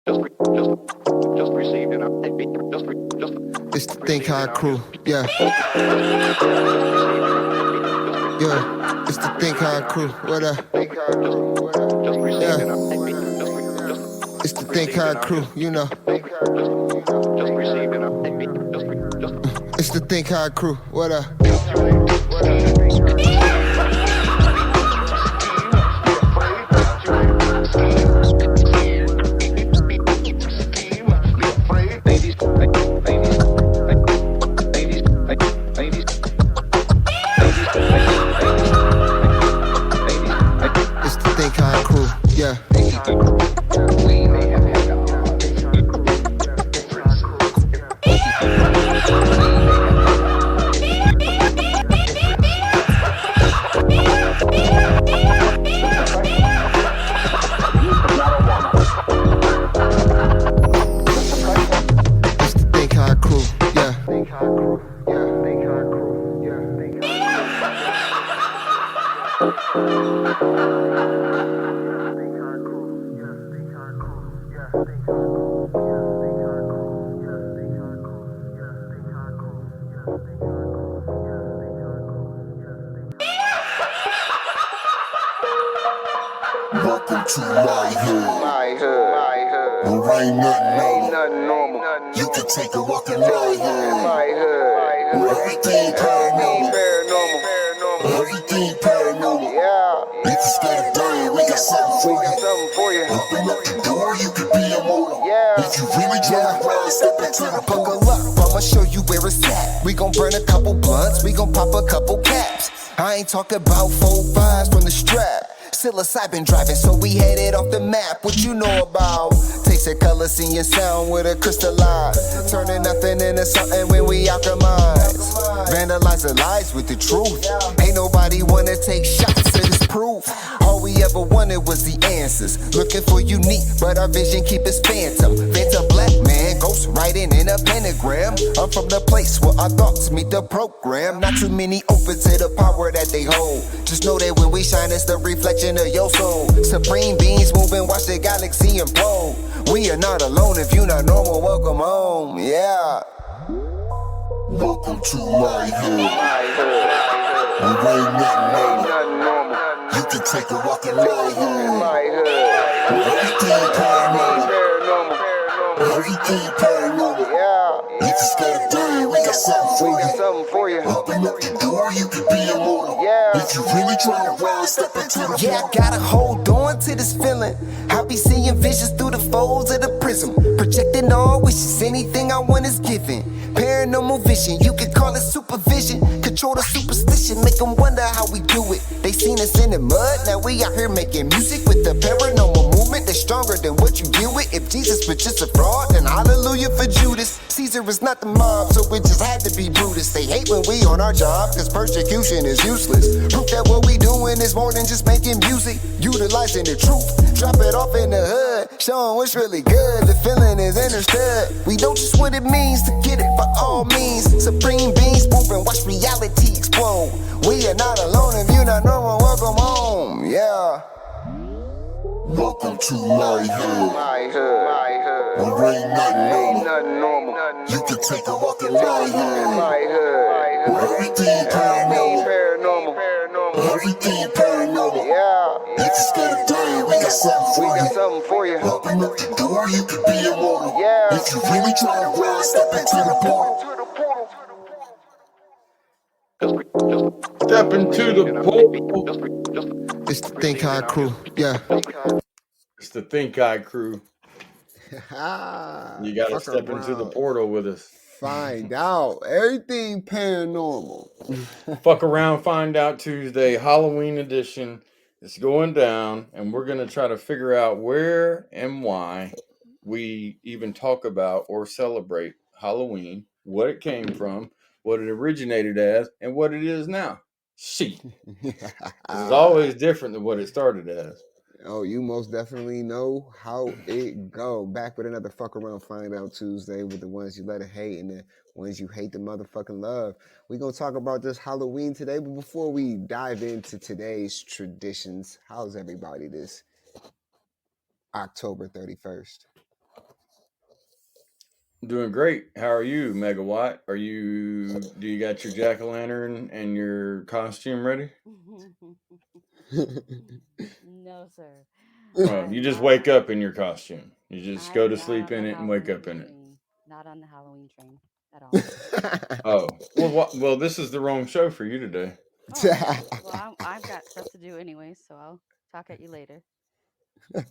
Just received an It's the Think High crew, yeah. Yeah, it's the Think High crew, what up? Yeah, it's the Think High crew, you know. It's the Think High crew, what up? It's the Think High crew, yeah. It's the Think High crew, yeah. Think High crew, yeah. Think High crew, yeah. Think Welcome to my hood. There ain't nothing normal. You can take a walk in my hood. Everything paranormal. Everything paranormal. If you scared of dying, we got something for you. Open up the door, you can be immortal. If you really tryna ride, step into the Buckle up, I'ma show you where it's at. We gon' burn a couple blunts, we gon' pop a couple caps. I ain't talking about 4-5s from the strap. Psilocybin driving, so we headed off the map. What you know about? Taste of color, seeing sound with a crystal eye. Turning nothing into something when we alchemize. Vandalize the lies with the truth. Ain't nobody wanna take shots at this proof. All we ever wanted was the answers. Looking for unique, but our vision keep us phantom. Phantom black man, ghost writing in a pentagram. I'm from the place where our thoughts meet the program. Not too many open to the power that they hold. Just know that when we shine, it's the reflection of your soul. Supreme beings moving, watch the galaxy implode. We are not alone. If you not normal, welcome home. Yeah. Welcome to my hood. There ain't nothing normal. You can take a walk in my hood. Everything paranormal. Everything paranormal. If you scared of dying, we got something for you. Open up the door, you can be immortal. If you really tryna ride, step into the Yeah, I gotta hold on to this feeling. I be seeing visions through the folds of the prism. Projecting all wishes, anything I want is given. Paranormal vision, you can call it supervision. Control the superstition, make them wonder how we do it. They seen us in the mud, now we out here making music with the paranormal movement that's stronger than what you deal with. If Jesus was just a fraud, then hallelujah for Judas. Caesar is not the mob, so it just had to be Brutus. They hate when we on our job, cause persecution is useless. Proof that what we doing is more than just making music. Utilizing the truth, drop it off in the hood, showing what's really good. The feeling is understood. We don't just what it means to get it by all means. Supreme beings moving, watch reality explode. We are not alone. If you not normal, welcome home. Yeah. Welcome to my hood. There ain't nothing normal. You can take a walk in my hood. Everything paranormal. Everything paranormal. If you scared of dying, we got something for you. Open up the door, you can be immortal. If you really tryna ride, step into the portal. Step into the portal. It's the Think High crew, yeah. It's the Think High crew. You gotta Fuck step into the around. portal with us. Find out everything paranormal. Fuck around, find out Tuesday, Halloween edition. It's going down, and we're gonna try to figure out where and why we even talk about or celebrate Halloween, what it came from, what it originated as, and what it is now. Shit. This is always different than what it started as. Oh, you most definitely know how it go. Back with another Fuck Around Find Out Tuesday with the ones you let it hate and the ones you hate the motherfucking love. We're going to talk about this Halloween today, but before we dive into today's traditions, how's everybody this October 31st? Doing great. How are you, Megawatt? Do you got your jack-o'-lantern and your costume ready? No, sir. Well, you I'm just not. wake up in your costume. You just go I'm to not sleep on the in it and wake up Halloween in it. train. Not on the Halloween train at all. Oh, well, this is the wrong show for you today. Oh, well, I've got stuff to do anyway, so I'll talk at you later.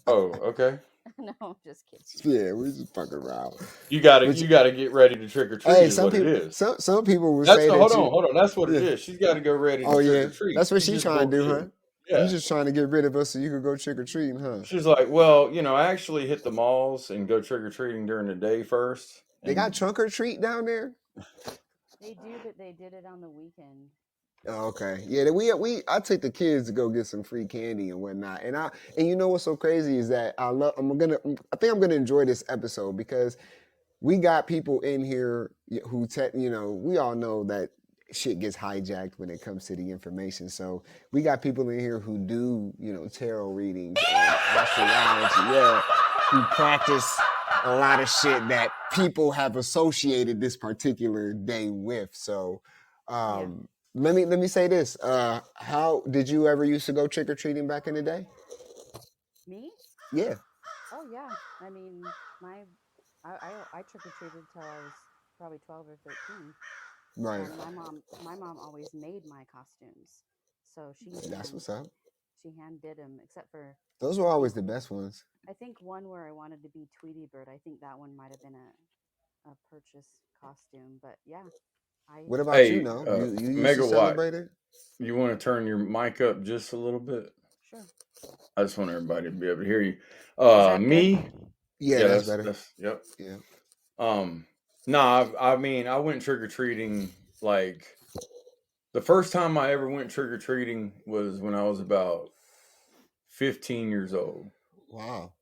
Oh, okay. No, I'm just kidding. Yeah, we just fucking around. You gotta But get ready to trick or treat hey, is what it is. some people will That's say hold that you. on, hold on. That's what it Yeah. is. She's got to go ready to Oh trick yeah, or treat. that's what She she just trying to do, huh? bullshit. You Yeah. just trying to get rid of us so you could go trick or treating, huh? She's like, well, I actually hit the malls and go trick or treating during the day first. They got And trunk or treat down there. They do, but they did it on the weekend. Oh, okay. Yeah, I take the kids to go get some free candy and whatnot. And you know what's so crazy is that I think I'm gonna enjoy this episode because we got people in here who we all know that shit gets hijacked when it comes to the information. So we got people in here who do, tarot readings and astrology, yeah, who practice a lot of shit that people have associated this particular day with. So Yeah. let me say this. How did you ever used to go trick or treating back in the day? Me? Yeah. Oh yeah. I mean, I trick or treated till I was probably 12 or 13. Right. And my mom always made my costumes, so That's what's up. she hand did them, except for Those were I always think the best ones. I think one where I wanted to be Tweety Bird. I think that one might have been a purchase costume, but yeah, I What about you? hey, No, you used to Megawatt, celebrate it. you want to turn your mic up just a little bit? sure. I just want everybody to be able to hear you. That good? Me, Yeah, yeah, that's better. that's yep. Yeah. No, I mean, I went trick or treating like the first time I ever went trick or treating was when I was about 15 years old Wow.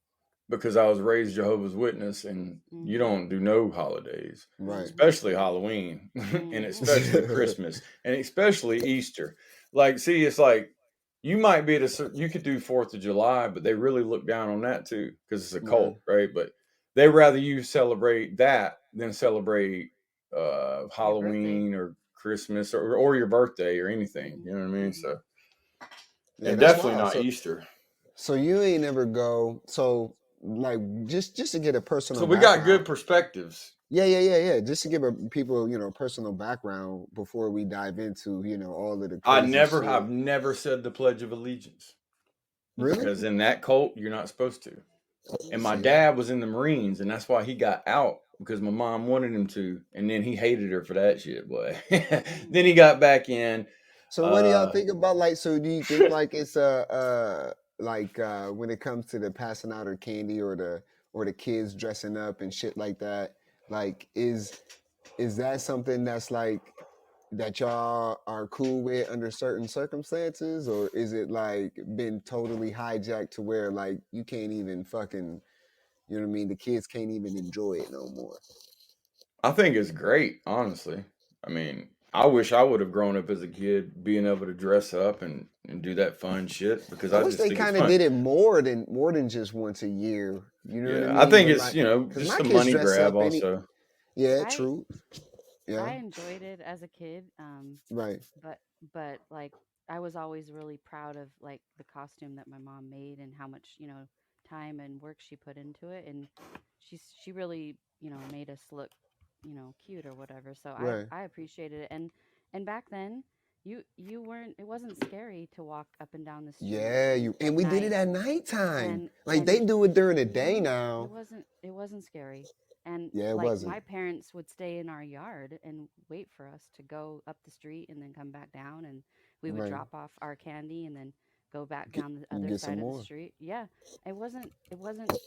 because I was raised Jehovah's Witness and you don't do no holidays, Right. especially Halloween and especially Christmas and especially Easter. Like, see, it's like you might be you could do 4th of July, but they really look down on that too because it's a cult, right? But they rather you celebrate that than celebrate Halloween or Christmas or your birthday or anything. You know what I mean? So, Yeah, and that's definitely wild. not Easter. So you ain't never go. So like just to get a personal. So we got background. good perspectives. Yeah. Just to give people, personal background before we dive into, all of the crazy shit. I've never said the Pledge of Allegiance. Really? Because in that cult, you're not supposed to. And my See? dad was in the Marines, and that's why he got out because my mom wanted him to, and then he hated her for that shit, boy. Then he got back in. So what do y'all think about so do you think like it's when it comes to the passing out of candy or the kids dressing up and shit like that, like is that something that's like that y'all are cool with under certain circumstances, or is it like been totally hijacked to where like you can't even fucking, you know what I mean, the kids can't even enjoy it no more? I think it's great, honestly. I mean, I wish I would have grown up as a kid, being able to dress up and do that fun shit because I I wish just they think it's kind of fun. did it more than just once a year. You know what I Yeah, mean? I think But it's like, just my a kids money dress grab up also. Yeah, I true. Yeah, I enjoyed it as a kid, right. but like I was always really proud of like the costume that my mom made and how much time and work she put into it, and she really made us look cute or whatever. So Right. I appreciated it, and back then you weren't it wasn't scary to walk up and down the street. Yeah, at we did it night. at nighttime. And Like they do it during the day it now. wasn't scary. And Yeah, it like wasn't. my parents would stay in our yard and wait for us to go up the street and then come back down, and we would Right. drop off our candy and then go back down the other Get some side of more. the street. Yeah. It wasn't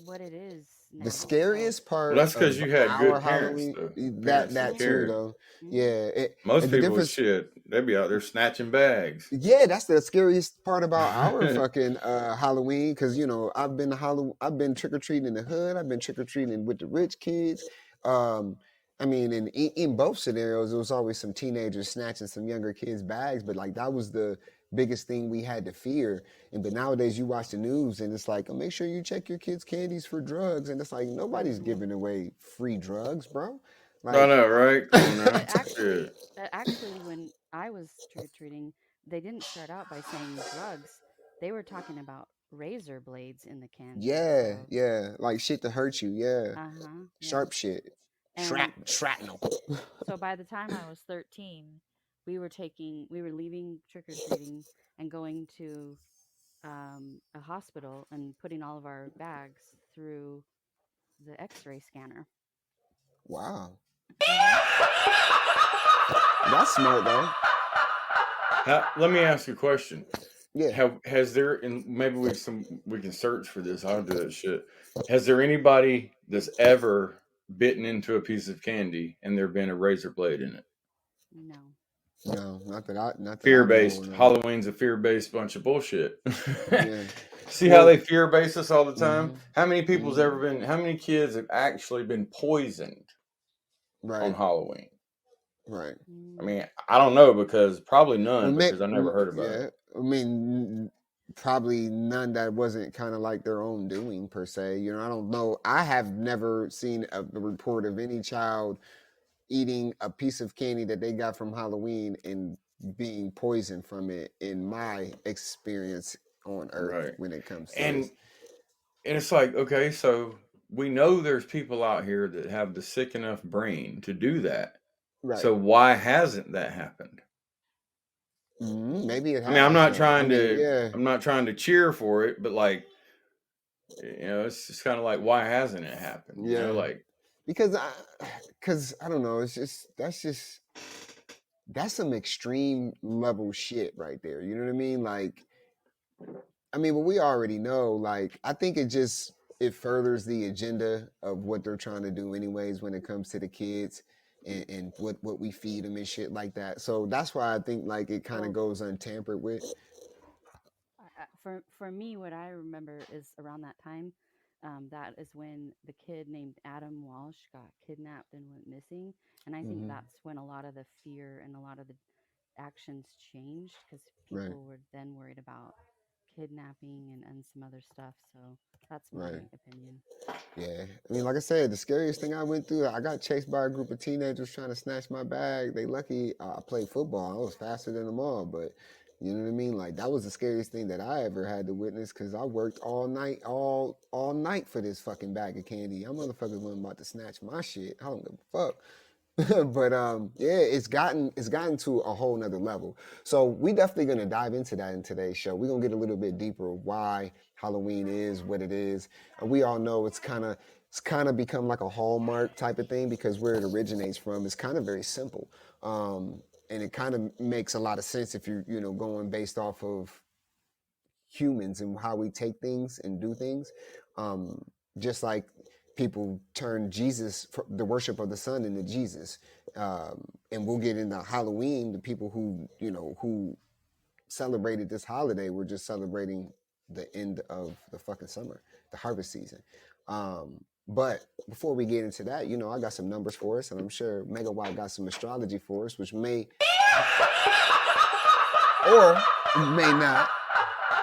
what it is now. The scariest part Well, that's because of you had good our parents, Halloween, though. that Parents too cared. though. Mhm. Yeah, Most the people, difference. shit, they'd be out there snatching bags. Yeah, that's the scariest part about our fucking Halloween, because I've been trick or treating in the hood. I've been trick or treating with the rich kids. I mean, in both scenarios, it was always some teenagers snatching some younger kids' bags, but like that was the biggest thing we had to fear. And but nowadays you watch the news and it's like, oh, make sure you check your kids' candies for drugs. And it's like nobody's Mhm. giving away free drugs, bro. I Like know, right? Come on now. But actually, Shit. when I was trick or treating, they didn't start out by saying drugs. They were talking about razor blades in the candy. yeah, So, yeah, like shit to hurt you, yeah. yes. Sharp shit. And Shrapnel. so by the time I was 13, we were leaving trick or treating and going to a hospital and putting all of our bags through the X-ray scanner. Wow. Hmm. That's smart though. Let me ask you a question. Yeah. Has there, and maybe we can search for this. I'll do that shit. Has there anybody that's ever bitten into a piece of candy and there been a razor blade in it? No. No, not that I know Fear-based. of. Halloween's a fear-based bunch of bullshit. Yeah. See how Well, they fear-base us all the time? mhm, How many people's mhm. ever been? How many kids have actually been poisoned on Right, Halloween? right. I Mm. mean, I don't know because probably Well, none because I never heard about it. yeah. I mean, probably none that wasn't kind of like their own doing per se. You know, I don't know. I have never seen a report of any child eating a piece of candy that they got from Halloween and being poisoned from it in my experience on Earth Right. when it comes to And this. it's like, okay, so we know there's people out here that have the sick enough brain to do that. Right. So why hasn't that happened? Maybe it I mean, I'm has not though. I trying mean, to yeah, I'm not trying to cheer for it, but like, it's just kind of like, why hasn't it happened? You know, yeah. like, Because I don't know. It's just that's some extreme level shit right there. You know what I mean? Like, I mean, but we already know. Like, I think it furthers the agenda of what they're trying to do, anyways, when it comes to the kids and what we feed them and shit like that. So that's why I think like it kind of Well, goes untampered with. for me, what I remember is around that time, that is when the kid named Adam Walsh got kidnapped and went missing, and I think Hmm. that's when a lot of the fear and a lot of the actions changed because Right, people were then worried about kidnapping and some other stuff. So that's my right. opinion. Yeah. I mean, like I said, the scariest thing I went through, I got chased by a group of teenagers trying to snatch my bag. They lucky I played football. I was faster than them all, but you know what I mean? Like that was the scariest thing that I ever had to witness because I worked all night for this fucking bag of candy. Y'all motherfuckers wasn't about to snatch my shit. I don't give a fuck. But yeah, it's gotten to a whole nother level. So we definitely gonna dive into that in today's show. We're gonna get a little bit deeper of why Halloween is what it is. And we all know it's kind of become like a hallmark type of thing because where it originates from is kind of very simple. And it kind of makes a lot of sense if you're, going based off of humans and how we take things and do things. Um, just like people turn Jesus, the worship of the sun, into Jesus. And we'll get into Halloween. The people who celebrated this holiday were just celebrating the end of the fucking summer, the harvest season. But before we get into that, I got some numbers for us, and I'm sure Megawatt got some astrology for us, which may or may not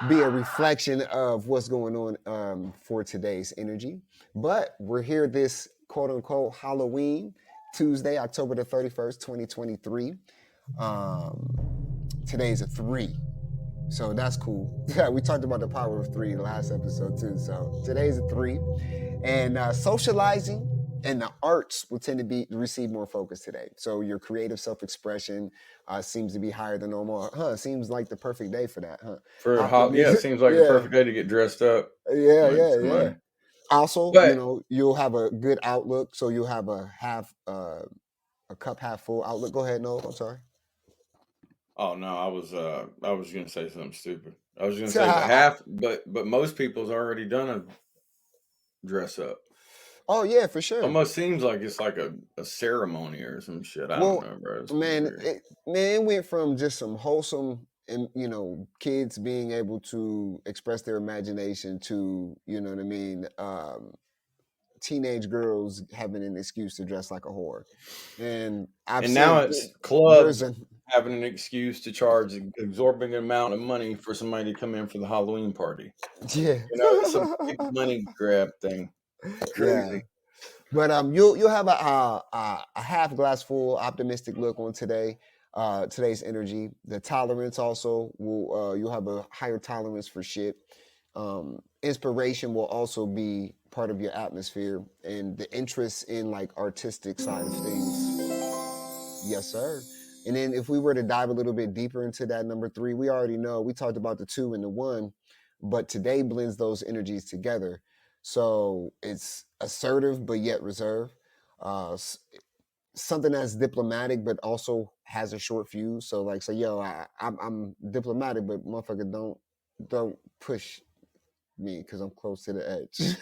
be a reflection of what's going on for today's energy. But we're here this quote unquote Halloween, Tuesday, October the 31st, 2023. Today's a 3. So that's cool. Yeah, we talked about the power of 3 last episode too. So today's a 3. And socializing and the arts will tend to receive more focus today. So your creative self-expression seems to be higher than normal. Seems like the perfect day for that, huh? yeah, it seems like the Yeah, perfect day to get dressed up. yeah, Like yeah, yeah. somebody. Also, But you'll have a good outlook. So you'll have a cup half full outlook. Go ahead, Noel. I'm sorry. oh no, I was gonna say something stupid. I was gonna say, but most people's already done a dress up. Oh yeah, for sure. Almost seems like it's like a ceremony or some shit. I don't Well, know, bro. It's man, weird. it went from just some wholesome and kids being able to express their imagination to, you know what I mean, teenage girls having an excuse to dress like a whore. And I've And now said it's there's clubs a having an excuse to charge an exorbitant amount of money for somebody to come in for the Halloween party. yeah. You know, it's a big money grab thing. Yeah. Crazy. But you'll have a half glass full optimistic look on today's energy. The tolerance also will you'll have a higher tolerance for shit. Inspiration will also be part of your atmosphere, and the interest in like artistic side of things. Yes, sir. And then if we were to dive a little bit deeper into that number three, we already know we talked about the two and the one, but today blends those energies together. So it's assertive but yet reserved. Something that's diplomatic but also has a short fuse. So like say, yo, I'm diplomatic, but motherfucker, don't push me because I'm close to the edge.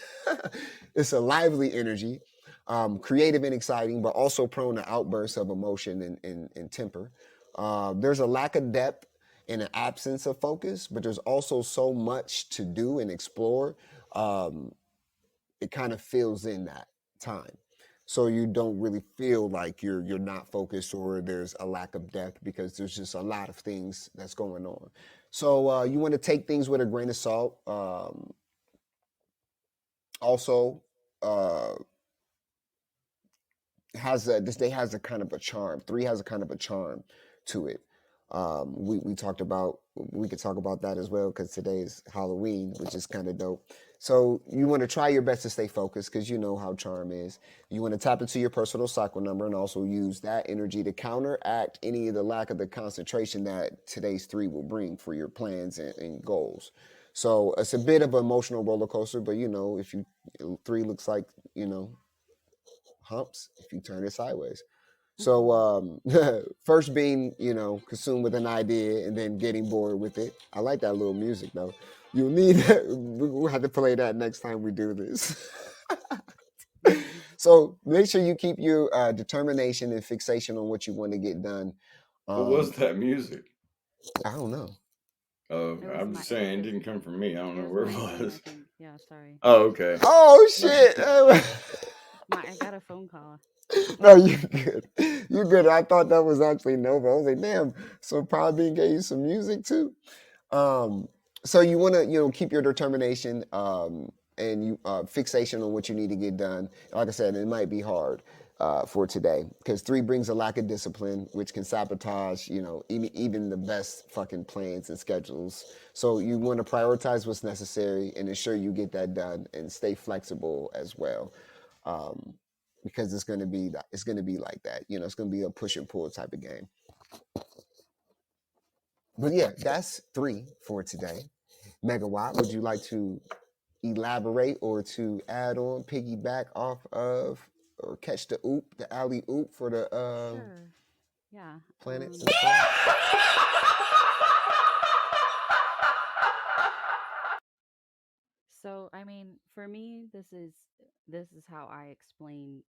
It's a lively energy, creative and exciting, but also prone to outbursts of emotion and temper. There's a lack of depth and an absence of focus, but there's also so much to do and explore. Um, it kind of fills in that time. So you don't really feel like you're not focused or there's a lack of depth because there's just a lot of things that's going on. So you want to take things with a grain of salt. Also, uh, this day has a kind of a charm. Three has a kind of a charm to it. We talked about we could talk about that as well because today is Halloween, which is kind of dope. So you want to try your best to stay focused because you know how charm is. You want to tap into your personal cycle number and also use that energy to counteract any of the lack of the concentration that today's three will bring for your plans and goals. So it's a bit of an emotional roller coaster, but you know if you three looks like you know humps if you turn it sideways. So first being, consumed with an idea and then getting bored with it. I like that little music though. You'll need we'll have to play that next time we do this. So make sure you keep your determination and fixation on what you want to get done. What was Um, that music? I don't know. I'm just saying, it didn't come from me. I don't know where it my phone, I was. think. Yeah, sorry. Oh, okay. Oh shit! I got a phone call. No, you're good. You're good. I thought that was actually Nova. I was like, damn. So probably gave you some music too. Um, so you want to, keep your determination and you fixation on what you need to get done. Like I said, it might be hard for today because three brings a lack of discipline, which can sabotage, even the best fucking plans and schedules. So you want to prioritize what's necessary and ensure you get that done and stay flexible as well. Um, because it's going to be like that. It's going to be a push and pull type of game. But yeah, that's three for today. Megawatt, would you like to elaborate or to add on, piggyback off of, or catch the oop, the alley oop for the Sure. Yeah. planets and stuff? So I mean, for me, this is how I explain,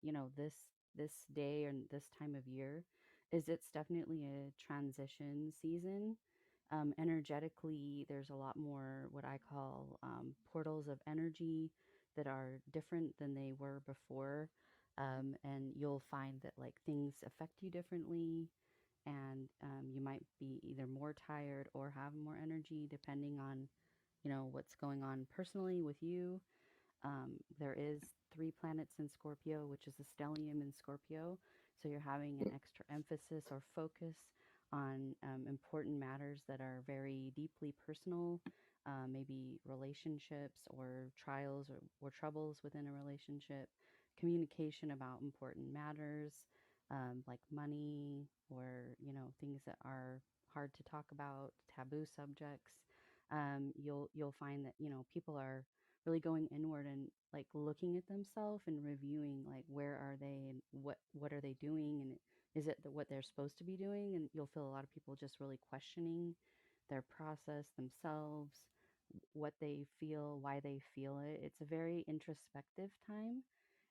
this day and this time of year is it's definitely a transition season. Energetically, there's a lot more what I call portals of energy that are different than they were before. And you'll find that like things affect you differently, and you might be either more tired or have more energy depending on what's going on personally with you. There is three planets in Scorpio, which is a stellium in Scorpio. So you're having an extra emphasis or focus on important matters that are very deeply personal, maybe relationships or trials or troubles within a relationship, communication about important matters, like money or things that are hard to talk about, taboo subjects. You'll find that people are really going inward and like looking at themselves and reviewing like where are they and what are they doing, and is it what they're supposed to be doing. And you'll feel a lot of people just really questioning their process themselves, what they feel, why they feel it. It's a very introspective time,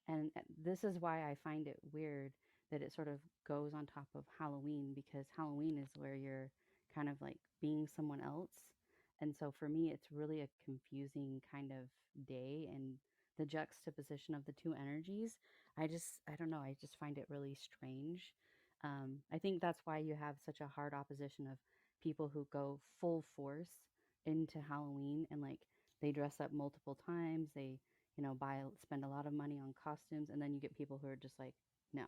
and this is why I find it weird that it sort of goes on top of Halloween, because Halloween is where you're kind of like being someone else. And so for me, it's really a confusing kind of day. And the juxtaposition of the two energies, I don't know, I just find it really strange. I think that's why you have such a hard opposition of people who go full force into Halloween and like they dress up multiple times, they, spend a lot of money on costumes, and then you get people who are just like, no,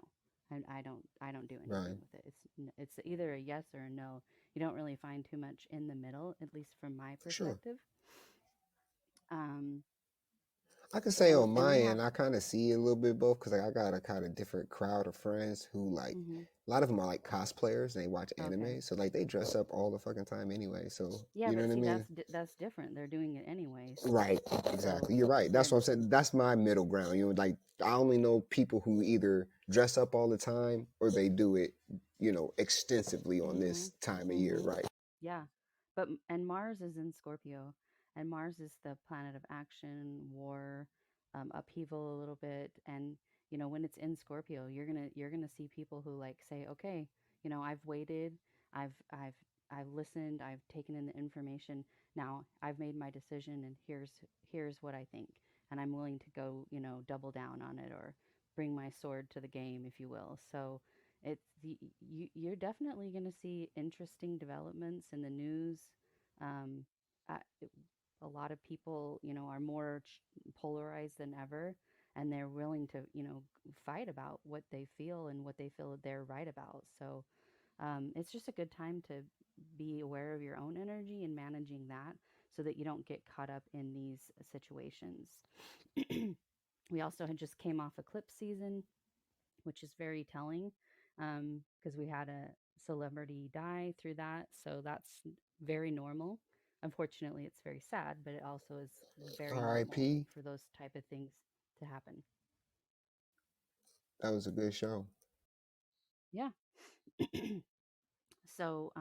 I don't do Right. anything with it. It's either a yes or a no. You don't really find too much in the middle, at least from my For sure. perspective. Um, I could say on and my we have, end, I kind of see a little bit both because I got a kind of different crowd of friends who like hmm a lot of them are like cosplayers and they watch okay, anime, so like they dress up all the fucking time anyway. So yeah, you know but what I see, mean? that's different. They're doing it anyways, Right, so exactly. You're right. they're That's what I'm saying. That's my middle ground. You know, like I only know people who either dress up all the time or they do it, extensively on hmm this time of year. hmm Right. yeah, and Mars is in Scorpio, and Mars is the planet of action, war, upheaval a little bit, and when it's in Scorpio, you're gonna see people who like say, okay, I've waited, I've I've I've listened, I've taken in the information. Now I've made my decision, and here's what I think, and I'm willing to go, double down on it or bring my sword to the game, if you will. So you're definitely going to see interesting developments in the news. Um, I, a lot of people, are more polarized than ever, and they're willing to, fight about what they feel and what they feel they're right about. So it's just a good time to be aware of your own energy and managing that so that you don't get caught up in these situations. We also had just came off eclipse season, which is very telling because we had a celebrity die through that. So that's very normal. Unfortunately, it's very sad, but it also is very normal R.I.P. for those type of things to happen. That was a good show. Yeah. So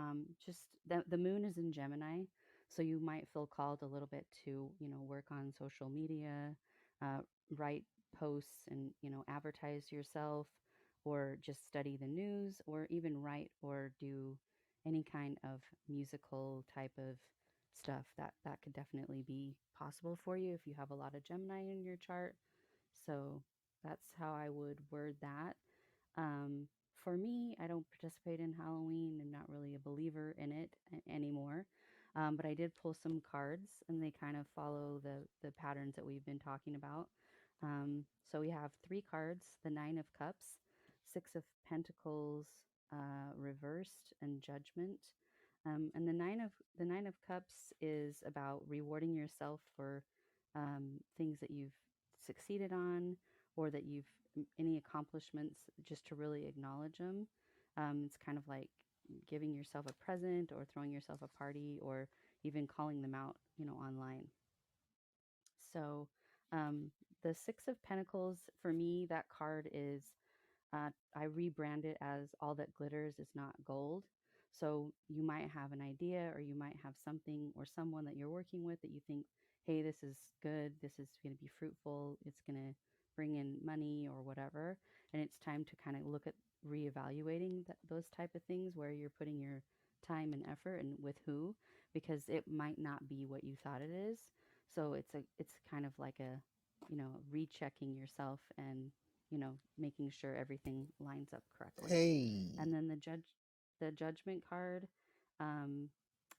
just the moon is in Gemini, so you might feel called a little bit to work on social media, uh, write posts, and advertise yourself, or just study the news, or even write or do any kind of musical type of stuff. That could definitely be possible for you if you have a lot of Gemini in your chart. So that's how I would word that. Um, for me, I don't participate in Halloween. I'm not really a believer in it anymore. But I did pull some cards, and they kind of follow the patterns that we've been talking about. So we have three cards: the Nine of Cups, Six of Pentacles, reversed, and Judgment. And the Nine of Cups is about rewarding yourself for things that you've succeeded on, or that you've any accomplishments, just to really acknowledge them. It's kind of like giving yourself a present or throwing yourself a party or even calling them out, online. So um, the Six of Pentacles, for me, that card is I rebrand it as all that glitters is not gold. So you might have an idea, or you might have something or someone that you're working with that you think, hey, this is good, this is going to be fruitful, it's going to bring in money or whatever. And it's time to kind of look at reevaluating those type of things, where you're putting your time and effort and with who, because it might not be what you thought it is. So it's kind of like a, rechecking yourself and making sure everything lines up correctly. Hey. And then the judgment card, um,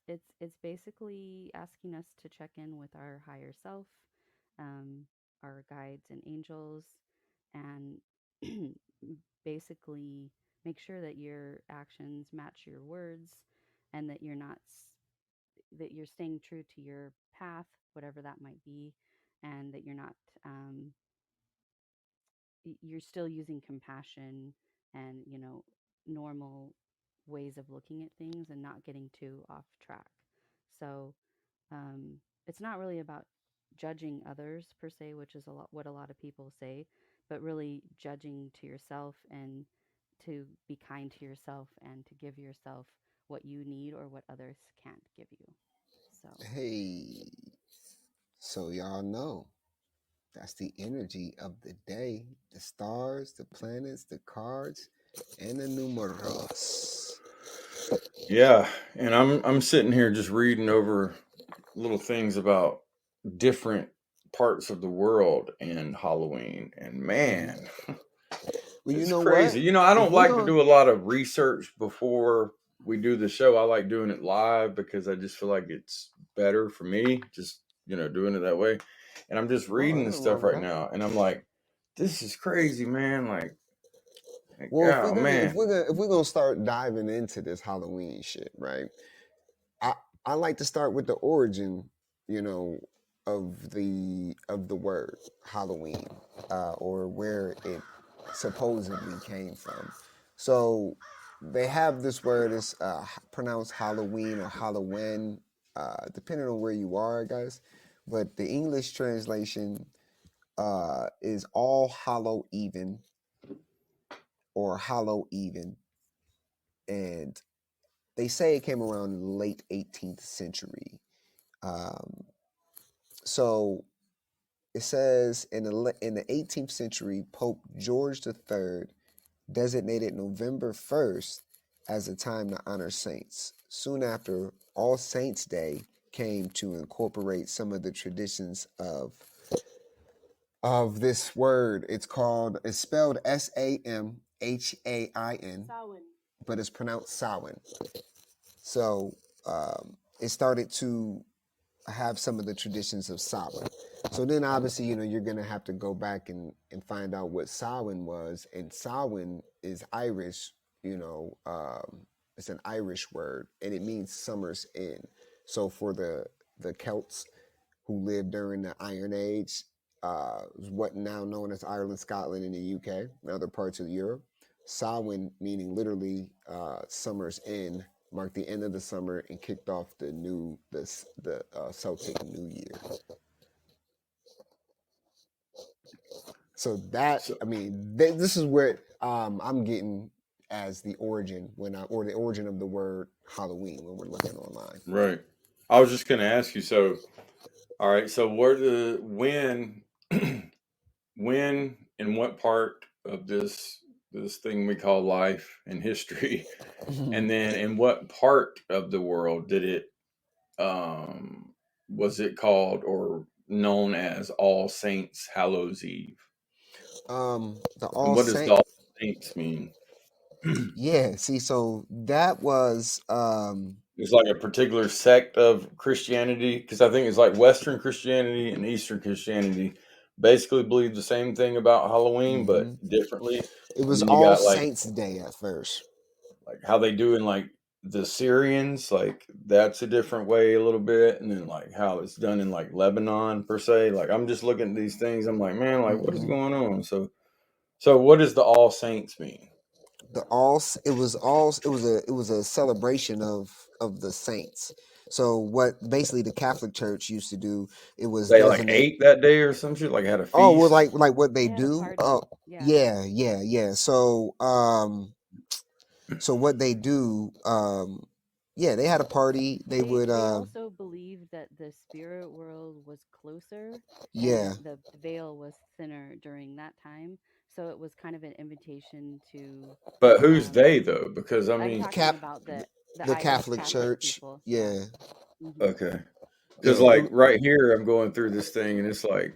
it's basically asking us to check in with our higher self, um, our guides and angels, and basically make sure that your actions match your words, and that that you're staying true to your path, whatever that might be, and that you're not you're still using compassion and normal ways of looking at things and not getting too off track. So it's not really about judging others per se, which is what a lot of people say, but really judging to yourself, and to be kind to yourself and to give yourself what you need or what others can't give you. So Hey. So y'all know that's the energy of the day. The stars, the planets, the cards, and the numerals. Yeah, and I'm sitting here just reading over little things about different parts of the world in Halloween, and man, Well, you it's know crazy. what? You know, I If don't we're like to going, do a lot of research before we do the show. I like doing it live because I just feel like it's better for me, just, doing it that way. And I'm just well, reading ain't this nothing wrong stuff with right that. now, and I'm like, this is crazy, man. Like, Well, oh man, if we're gonna start diving into this Halloween shit, right? I I like to start with the origin, you know, of the word Halloween, or where it supposedly came from. So they have this word is pronounced Halloween or Halloween, depending on where you are, guys. But the English translation is All Hallow Even or Hallow Even, and they say it came around in the late 18th century. Um, so it says in the 18th century, Pope George III designated November 1st as a time to honor saints. Soon after, All Saints' Day came to incorporate some of the traditions of this word. It's spelled Samhain, but it's pronounced Samhain. So it started to have some of the traditions of Samhain. So then obviously, you're going to have to go back and find out what Samhain was. And Samhain is Irish, it's an Irish word, and it means summer's end. So for the Celts who lived during the Iron Age, what now known as Ireland, Scotland, and the UK, and other parts of Europe, Samhain, meaning literally summer's end, marked the end of the summer and kicked off the Celtic New Year. So so this is where I'm getting as the origin or the origin of the word Halloween when we're looking online. right. I was just gonna ask you. So, all right. So, when, when, and what part of this thing we call life and history, and then in what part of the world did it was it called or known as All Saints Hallows Eve? The And All what does the Saint, All Saints mean? yeah. See, so that was It's like a particular sect of Christianity, because I think it's like Western Christianity and Eastern Christianity basically believe the same thing about Halloween, but mhm. differently. It And was then you All got like Saints Day at first. how they do in like the Syrians, like that's a different way a little bit, and then like how it's done in like Lebanon per se. Like I'm just looking at these things, I'm like, man, like what is Hmm. going on? So what does the All Saints mean? It was a celebration of the saints. So what basically the Catholic Church used to do, it was They like designate. ate that day or some shit, like had a Oh, well, feast. like what they They had a do. party. Oh, Yeah. yeah. So what they do, yeah, they had a party. They would, They also believed that the spirit world was closer yeah. and the veil was thinner during that time. So it was kind of an invitation to But who's they though? Because I I'm mean, talking Cap, about the, the the Irish Catholic Catholic Church. people. Yeah. Yeah, Hmm. okay, yeah. because like right here, I'm going through this thing, and it's like,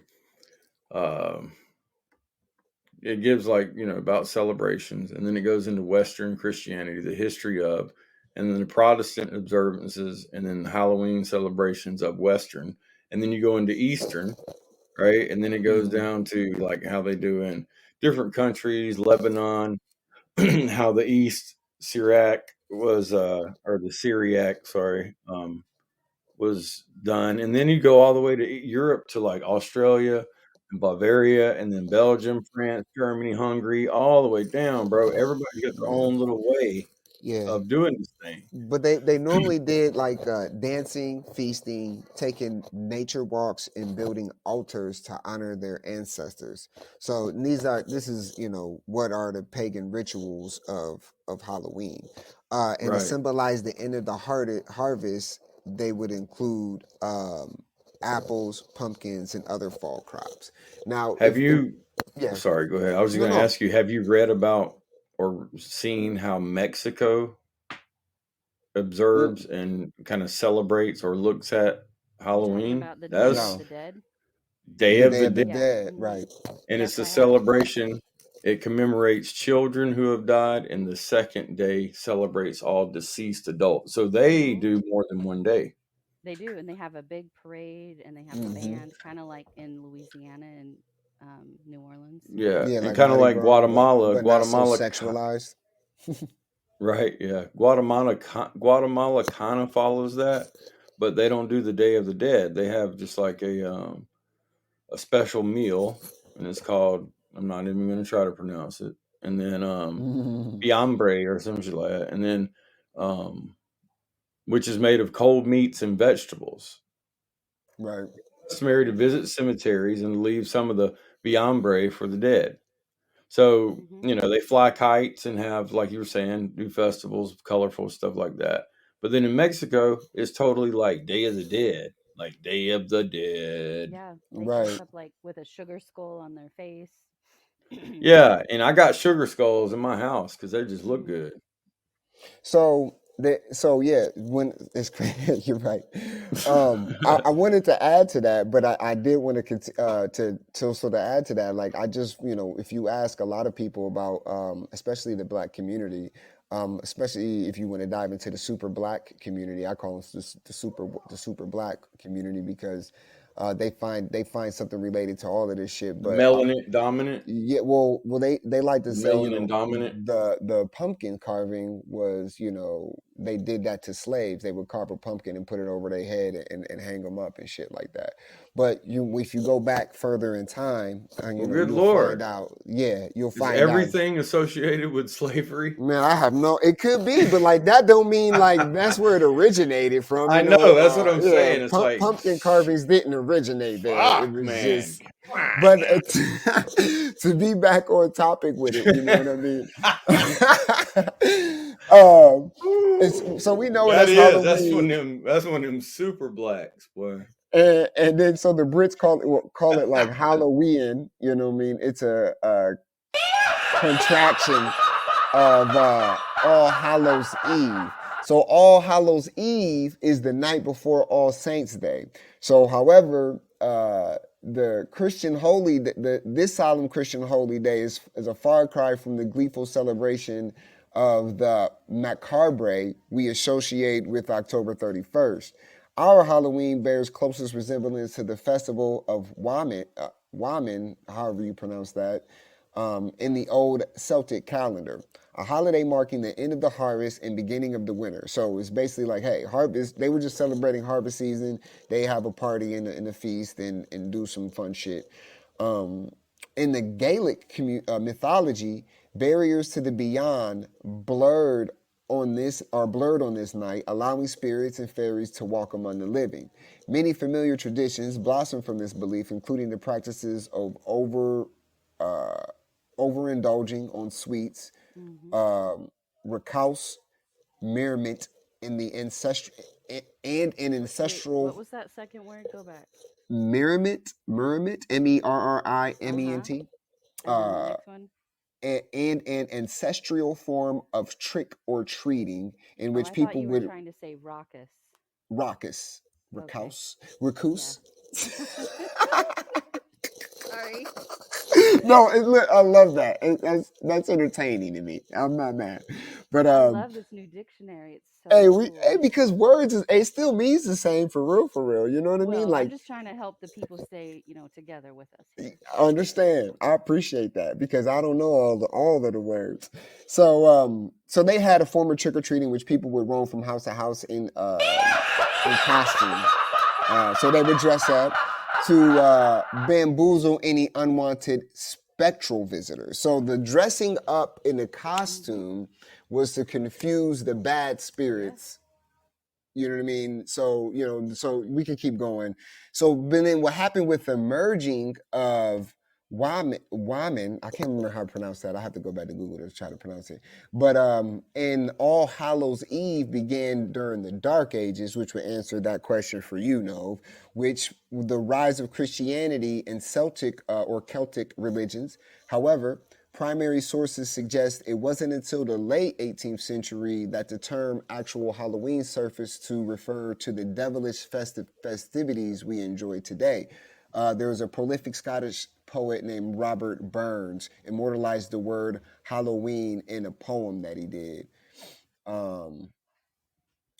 um, it gives like about celebrations, and then it goes into Western Christianity, the history of, and then the Protestant observances, and then the Halloween celebrations of Western, and then you go into Eastern, right, and then it goes Mhm. down to like how they do in different countries, Lebanon, how the East Syriac was, or the Syriac, sorry, was done, and then you go all the way to Europe to like Australia and Bavaria, and then Belgium, France, Germany, Hungary, all the way down, bro. Everybody got their Yeah, own little way yeah. of doing this thing. But they normally did like dancing, feasting, taking nature walks, and building altars to honor their ancestors. So this is what are the pagan rituals of Halloween, and to Right? symbolize the end of the harvest, they would include apples, pumpkins, and other fall crops. Now, Have if you? yeah, Sorry, go ahead. I was no, going to no, ask you. Have you read about or seen how Mexico mm, observes and kind of celebrates or looks at You talking Halloween? about the Day of That's no. the Dead? Day The of Day the of the Dead, Yeah. Dead, Hmm. right? and Yep. it's a I have. celebration. It commemorates children who have died, and the second day celebrates all deceased adults. So they Hmm. do more than one day. They do, and they have a big parade, and they have a Hmm. band, kind of like in Louisiana and New Orleans. Yeah, Yeah, and like kind of Mardi like Gras, Guatemala, but not so Guatemala, sexualized. right? Yeah, Guatemala kind of follows that, but they don't do the Day of the Dead. They have just like a special meal, and it's called. I'm not even going to try to pronounce it. And then fiambre or something like that, and then um, which is made of cold meats and vegetables. Right. It's customary to visit cemeteries and leave some of the fiambre for the dead. So, Hmm. they fly kites and have, like you were saying, do festivals, colorful stuff like that. But then in Mexico, it's totally like Day of the Dead, like Day of the Dead. Yeah, they dress Right. up like with a sugar skull on their face. Yeah, and I got sugar skulls in my house because they just look Hmm. good. So yeah, when it's crazy, you're right. I wanted to add to that, but I did want to to add to that. Like I just if you ask a lot of people about especially the black community, especially if you want to dive into the super black community, I call them the super black community because they find something related to all of this shit. The But melanin dominant, yeah, well, they like to say, melanin dominant. the pumpkin carving was, they did that to slaves. They would carve a pumpkin and put it over their head and hang them up and shit like that. But if you go back further in time, Well, good you'll find Lord. out. Yeah, you'll Is find out. everything associated with slavery? Man, I have no. It could be, but like that don't mean like that's where it originated from. I know, that's what I'm Yeah, saying. It's like, pumpkin carvings didn't originate there. It fuck, was man. just. Come on. But to be back on topic with it, you know what I mean. So we know That that's is. That's one Halloween, of them. That's one of them super blacks, boy. and then so the Brits call it like Halloween. You know what I mean? It's a contraction of All Hallows Eve. So All Hallows Eve is the night before All Saints Day. So, however, the Christian holy, this solemn Christian holy day is a far cry from the gleeful celebration of the Macabre we associate with October 31st. Our Halloween bears closest resemblance to the festival of Wamin, however you pronounce that, in the old Celtic calendar, a holiday marking the end of the harvest and beginning of the winter. So it's basically like, hey, harvest. They were just celebrating harvest season. They have a party in the feast and do some fun shit. In the Gaelic mythology, barriers to the beyond are blurred on this night, allowing spirits and fairies to walk among the living. Many familiar traditions blossom from this belief, including the practices of overindulging on sweets, Hmm. recous, merriment in the ancestral and in Wait, what ancestral was that second word? Go back. merriment, Uh huh. merriment, And then the uh, next one. and an ancestral form of trick or treating in Oh, which I thought people you were would trying to say raucous. raucous, Okay. Yeah. recus. Sorry. No, I love that. That's entertaining to me. I'm not mad, but I love this new dictionary. It's so hey, cool. because it still means the same for real. You know what I mean? Well, I'm Like, just trying to help the people stay, together with us here. I understand. I appreciate that because I don't know all of the words. So they had a form of trick or treating, which people would roam from house to house in costume. So they would dress up to bamboozle any unwanted spectral visitors. So the dressing up in a Hmm. costume was to confuse the bad Yeah. spirits. You know what I mean? So, so we can keep going. So, but then what happened with the merging of Wamin, I can't remember how to pronounce that. I have to go back to Google to try to pronounce it. But and All Hallows Eve began during the Dark Ages, which would answer that question for you, Nove, which the rise of Christianity and Celtic or Celtic religions. However, primary sources suggest it wasn't until the late 18th century that the term actual Halloween surfaced to refer to the devilish festivities we enjoy today. There was a prolific Scottish poet named Robert Burns immortalized the word Halloween in a poem that he did. Um,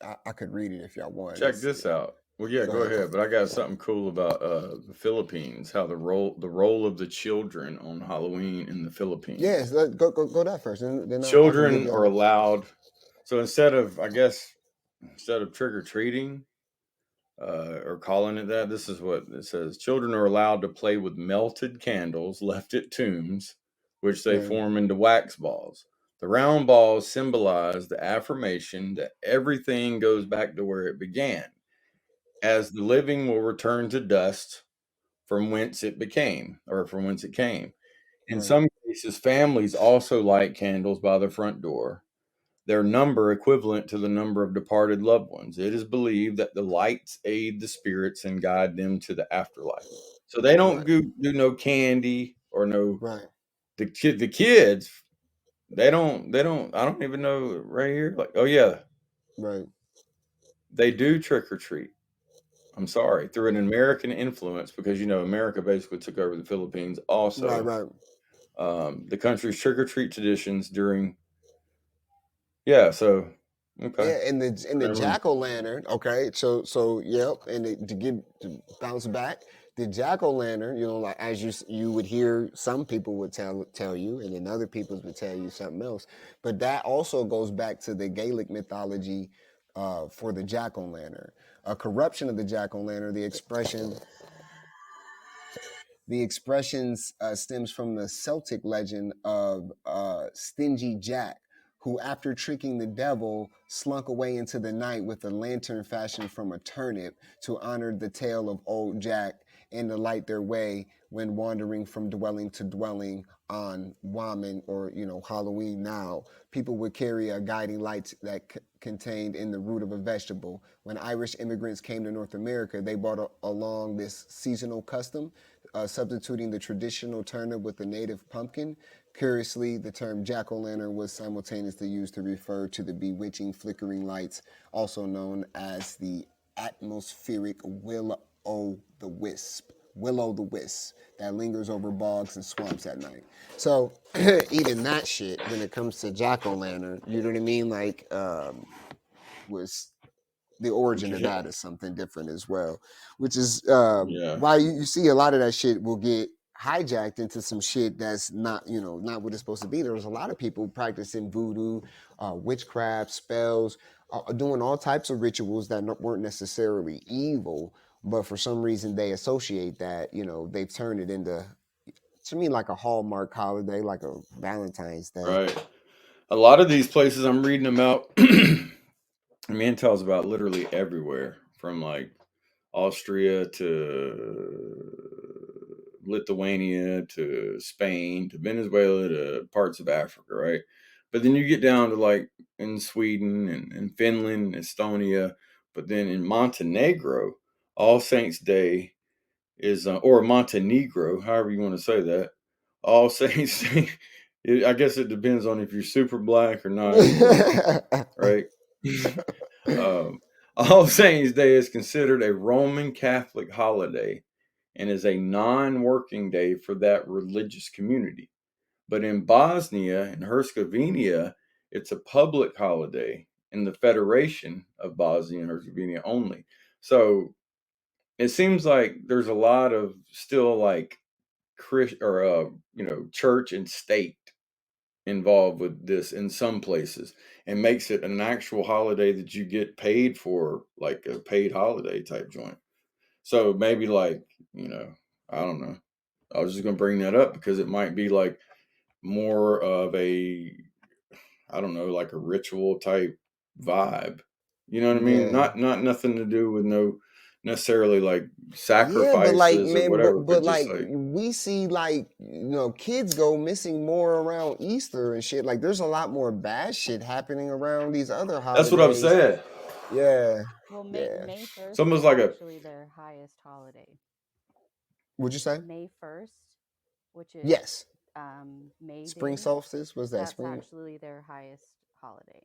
I could read it if y'all want. Check this out. Well, yeah, go ahead. But I got something cool about the Philippines. How the role of the children on Halloween in the Philippines. Yes, go that first. Then Children are allowed. So instead of trick or treating, or calling it that, this is what it says: children are allowed to play with melted candles left at tombs, which they form into wax balls. The round balls symbolize the affirmation that everything goes back to where it began, as the living will return to dust from whence it came. In some cases, families also light candles by the front door, their number equivalent to the number of departed loved ones. It is believed that the lights aid the spirits and guide them to the afterlife. So they don't do no candy or no. The kids, they don't. I don't even know right here. Like, oh yeah, they do trick or treat. I'm sorry, through an American influence, because America basically took over the Philippines. Also, the country's trick or treat traditions during. Yeah. So. Okay. Yeah, and the jack-o'-lantern. Okay, so yep, and to bounce back, the jack-o'-lantern. Like as you would hear, some people would tell you, and then other people would tell you something else. But that also goes back to the Gaelic mythology for the jack-o'-lantern. A corruption of the jack-o'-lantern. The expressions stems from the Celtic legend of Stingy Jack, who, after tricking the devil, slunk away into the night with a lantern fashioned from a turnip to honor the tale of old Jack and to light their way when wandering from dwelling to dwelling on Waman, or Halloween. Now, people would carry a guiding light that contained in the root of a vegetable. When Irish immigrants came to North America, they brought along this seasonal custom, substituting the traditional turnip with the native pumpkin. Curiously, the term jack-o'-lantern was simultaneously used to refer to the bewitching flickering lights, also known as the atmospheric will-o'-the-wisp, that lingers over bogs and swamps at night. So, even that shit, when it comes to jack-o'-lantern, you know what I mean? Like, was the origin of that is something different as well, which is why you see a lot of that shit will get hijacked into some shit that's not what it's supposed to be. There was a lot of people practicing voodoo, witchcraft, spells, doing all types of rituals that weren't necessarily evil, but for some reason they associate that, they've turned it into, to me, like a Hallmark holiday, like a Valentine's Day. Right. A lot of these places I'm reading about, Mantel's about literally everywhere, from like Austria to Lithuania to Spain to Venezuela to parts of Africa, right? But then you get down to like in Sweden and Finland, Estonia, but then in Montenegro, All Saints Day is, or Montenegro, however you want to say that, All Saints Day. I guess it depends on if you're super black or not, right? All Saints Day is considered a Roman Catholic holiday and is a non-working day for that religious community. But in Bosnia and Herzegovina, it's a public holiday in the Federation of Bosnia and Herzegovina only. So it seems like there's a lot of still like church and state involved with this in some places, and makes it an actual holiday that you get paid for, like a paid holiday type joint. So maybe like, I don't know. I was just going to bring that up because it might be like more of a, I don't know, like a ritual type vibe. You know what I mean? Yeah. Not nothing to do with no necessarily like sacrifices or whatever. But like we see like kids go missing more around Easter and shit. Like there's a lot more bad shit happening around these other holidays. That's what I'm saying. Yeah. Well, May 1st it's almost like actually their highest holiday. What'd you say? May 1st, which is yes. May spring Day. solstice. Was that That's spring? actually their highest holiday.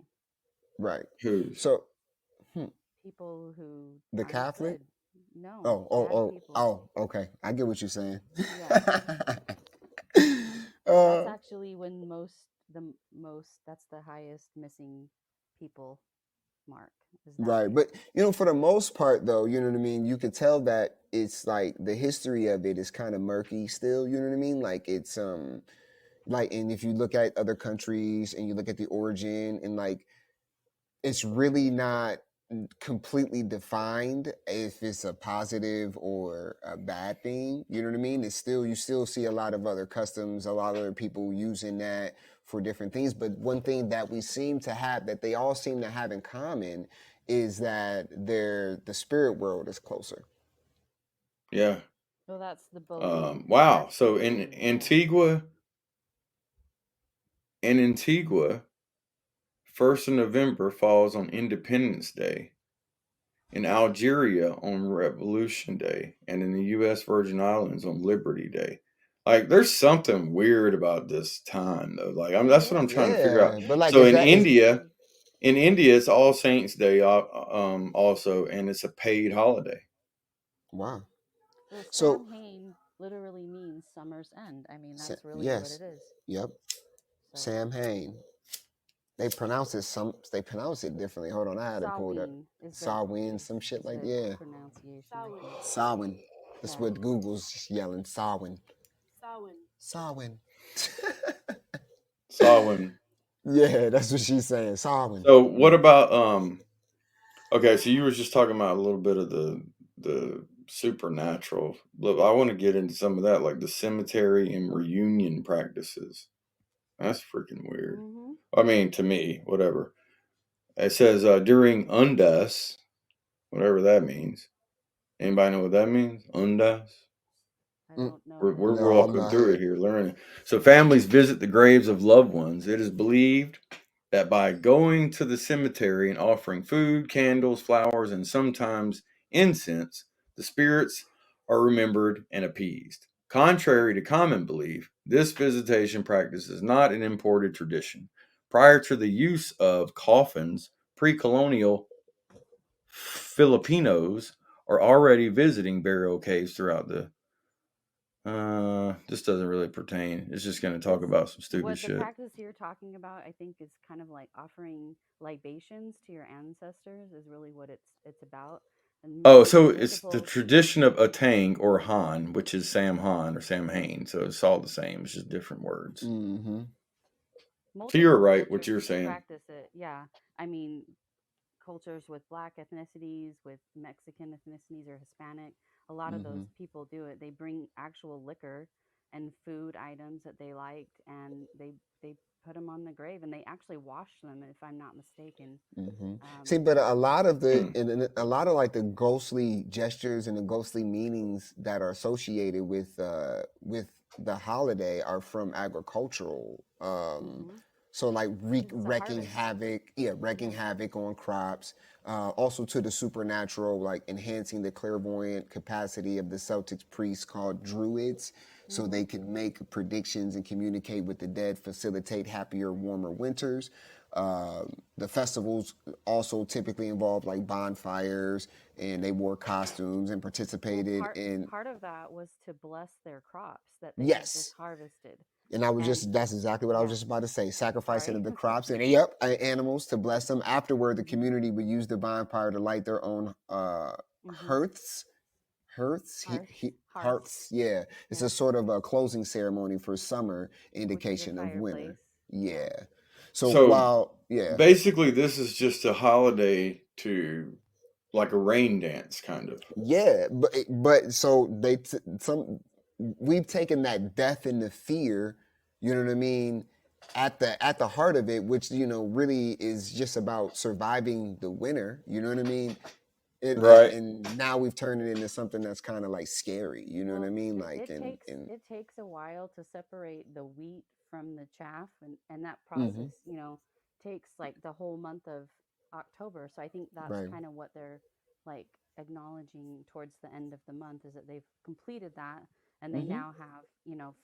Right. Who's? So people who the aren't Catholic? good. No, Oh, oh, bad oh, people. oh, okay. I get what you're saying. Yeah. That's uh, actually when most that's the highest missing people mark is that right. day. But, for the most part, though, you know what I mean? You can tell that it's like the history of it is kind of murky still, you know what I mean? Like it's, and if you look at other countries and you look at the origin and like, it's really not completely defined if it's a positive or a bad thing. You know what I mean? It's still, you still see a lot of other customs, a lot of other people using that for different things. But one thing that we seem to have, that they all seem to have in common, is that the spirit world is closer. Yeah. Well, that's the belief. Wow. That's the So in belief. Yeah. Antigua, 1st of November falls on Independence Day. In Algeria on Revolution Day, and in the U.S. Virgin Islands on Liberty Day. Like, there's something weird about this time, though. Like, that's what I'm trying to figure out. Yeah, but like, So is that is in India, it's All Saints Day, also, and it's a paid holiday. wow? Well, So Samhain literally means summer's end. I mean, that's really what yes, it is. yep, So Sam Hain. They pronounce it differently. Hold on, I had it pulled up. Samhain is Sawin, some shit like, the yeah. pronunciation. I think. Sawin. That's Yeah. what Google's just yelling. Sawin. Sawin. Samhain. Yeah, that's what she's saying. Sawin. So what about okay, so you were just talking about a little bit of the supernatural. Look, I want to get into some of that, like the cemetery and reunion practices. That's freaking weird. Mm-hmm. I mean, to me, whatever. It says during Undas, whatever that means. Anybody know what that means? Undas? I don't know We're what. No, I'm walking not through here. it here, learning. So families visit the graves of loved ones. It is believed that by going to the cemetery and offering food, candles, flowers, and sometimes incense, the spirits are remembered and appeased. Contrary to common belief, this visitation practice is not an imported tradition. Prior to the use of coffins, pre-colonial Filipinos are already visiting burial caves throughout the this doesn't really pertain. It's just going to talk It's about some stupid what the shit. practice you're talking about. I think is kind of like offering libations to your ancestors. Is really what it's about. And Oh, so it's the multiple tradition of Atang or Han, which is Sam Han or Sam Hain. So it's all the same. It's just different words. Mm-hmm. So you're multiple right, what cultures you're saying. practice it. Yeah, I mean cultures with black ethnicities, with Mexican ethnicities or Hispanic. A lot of Mm-hmm. those people do it. They bring actual liquor and food items that they liked, and they put them on the grave, and they actually wash them, if I'm not mistaken. Mm-hmm. See, but a lot of Hmm. a lot of like the ghostly gestures and the ghostly meanings that are associated with the holiday are from agricultural. Hmm. So like It's a wreaking harvest. havoc, wreaking Yeah. havoc on crops. Also to the supernatural, like enhancing the clairvoyant capacity of the Celtics priests called druids, so Hmm. they can make predictions and communicate with the dead, facilitate happier, warmer winters. The festivals also typically involve like bonfires, and they wore costumes and Well, participated in. part of that was to bless their crops that they had just Yes. harvested, And I was and that's exactly what I was yeah, just about to say. Sacrificing sorry. of the crops and yep, animals to bless them. Afterward, the Hmm. community would use the bonfire to light their own Hmm. hearths. Hearths. Hearths. Yeah, it's Yeah, a sort of a closing ceremony for summer, which is a indication of fireplace. winter. Yeah. Yeah. So So while yeah, basically, this is just a holiday to like a rain dance, kind of. yeah, but so some we've taken that death and the fear, you know what I mean, at the heart of it, which really is just about surviving the winter. You know what I mean? Right. And now we've turned it into something that's kind of like scary. You know what I Well, mean? Like and it takes a while to separate the wheat from the chaff, and that hmm process, takes like the whole month of October. So I think that's right. kind of what they're like acknowledging towards the end of the month, is that they've completed that, and they hmm now have,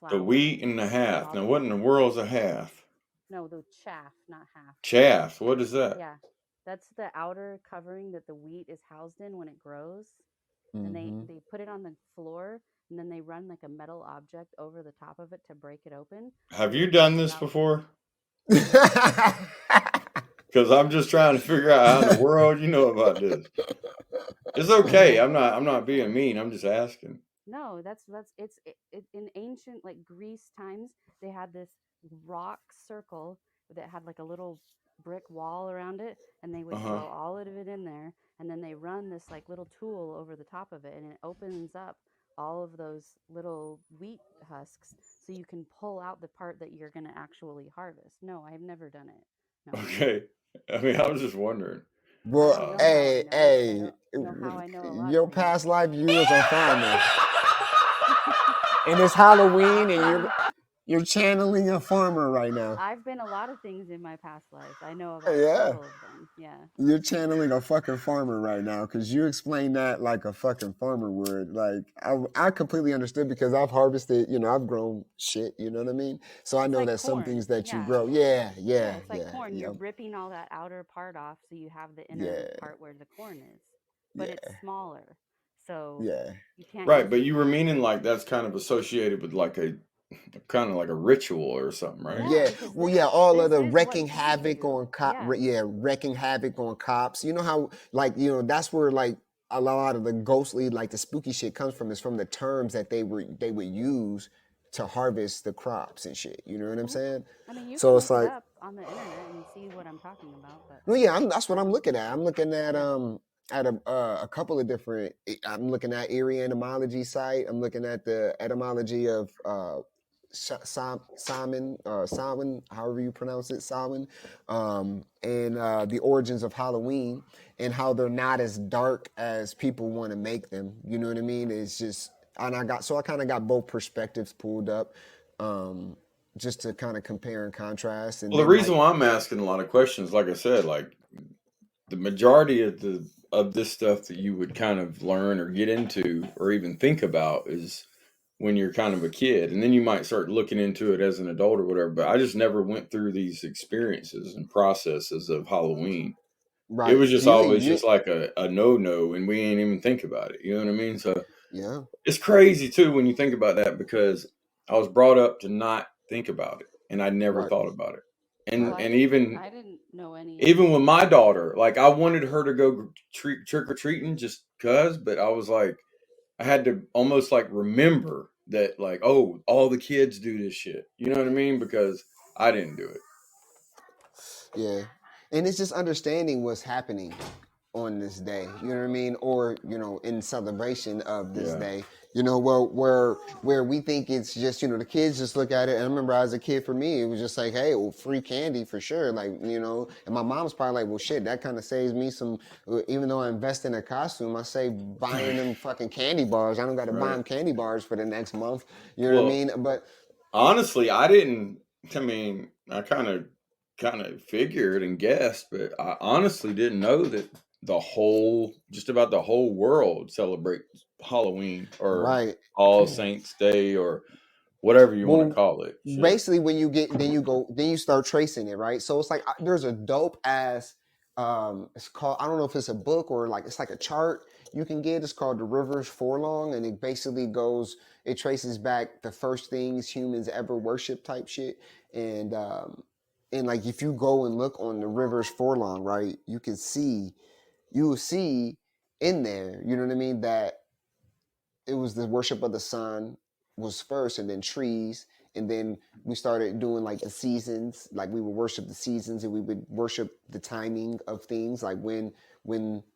The flour wheat and the and half. all Now, the what in the world's a half? no, the chaff, not half. Chaff. What is that? Yeah, that's the outer covering that the wheat is housed in when it grows. and Mm-hmm. they put it on the floor, and then they run like a metal object over the top of it to break it open. Have So you it done comes this out. before? Because I'm just trying to figure out how in the world you know about this. It's okay. I'm not being mean. I'm just asking. No, that's in ancient like Greece times, they had this rock circle that had like a little brick wall around it, and they would Uh-huh. throw all of it in there, and then they run this like little tool over the top of it, and it opens up all of those little wheat husks, so you can pull out the part that you're going to actually harvest. No, I've never done it. No. Okay. I mean, I was just wondering. I Well, don't know how I hey, know, but I hey, don't know how I know a lot of your things. past life, you was a farmer, and it's Halloween, and you're channeling a farmer right now. I've been a lot of things in my past life. I know about Yeah. several of them. Yeah. You're channeling a fucking farmer right now because you explained that like a fucking farmer would. Like, I completely understood because I've harvested, I've grown shit, you know what I mean? So I It's know like that some corn. things that you Yeah. grow, Yeah, yeah, it's like corn. You're yep, ripping all that outer part off so you have the inner yeah, part where the corn is. But yeah, it's smaller. So yeah. you can't Right, use but it. you were meaning like that's kind of associated with like a kind of like a ritual or something, right? Yeah, Yeah, because well, this yeah, all of this the is what wrecking feeds havoc you. on cop, Yeah. wrecking havoc on cops. You know how, like, that's where like a lot of the ghostly, like the spooky shit comes from. Is from the terms that they would use to harvest the crops and shit. You know what I'm Mhm. saying? I mean, you So can it's look it like, up on the internet and see what I'm talking about, but well, yeah, that's what I'm looking at. I'm looking at yeah. a couple of different. I'm looking at Erie etymology site. I'm looking at the etymology of Simon, however you pronounce it, Samhain, and the origins of Halloween and how they're not as dark as people want to make them. You know what I mean? It's just, and I kind of got both perspectives pulled up, just to kind of compare and contrast, and Well, the then reason like, why I'm asking a lot of questions, like I said, like the majority of this stuff that you would kind of learn or get into or even think about is when you're kind of a kid, and then you might start looking into it as an adult or whatever. But I just never went through these experiences and processes of Halloween. It right? was just So always you, just like a no, and we ain't even think about it. You know what I mean? So yeah, it's crazy too when you think about that because I was brought up to not think about it, and I never right, thought about it. Oh, right, And even I didn't know any of even this. with my daughter, like I wanted her to go trick or treating just cause, but I was like, I had to almost like remember that, like, oh, all the kids do this shit. You know what I mean? Because I didn't do it. yeah, and it's just understanding what's happening on this day, you know what I mean, or in celebration of this Yeah. day, well, where we think it's just, the kids just look at it. And I remember as a kid, for me, it was just like, hey, well, free candy for sure, like, and my mom's probably like, well, shit, that kind of saves me some, even though I invest in a costume, I say buying them fucking candy bars. I don't got to buy Right. them candy bars for the next month, you know what I Well, mean? But honestly, I didn't. I mean, I kind of figured and guessed, but I honestly didn't know that just about the whole world celebrates Halloween or right. All Saints Day or whatever you want to Well, call it. Shit. basically, when you get, then you start tracing it, right? So it's like, there's a dope ass, it's called, I don't know if it's a book or like, it's like a chart you can get. It's called The Rivers Forlong, and it basically it traces back the first things humans ever worship type shit. And like, if you go and look on The Rivers Forlong, right, you will see in there, you know what I mean, that it was the worship of the sun was first, and then trees, and then we started doing like the seasons. Like, we would worship the seasons, and we would worship the timing of things, like when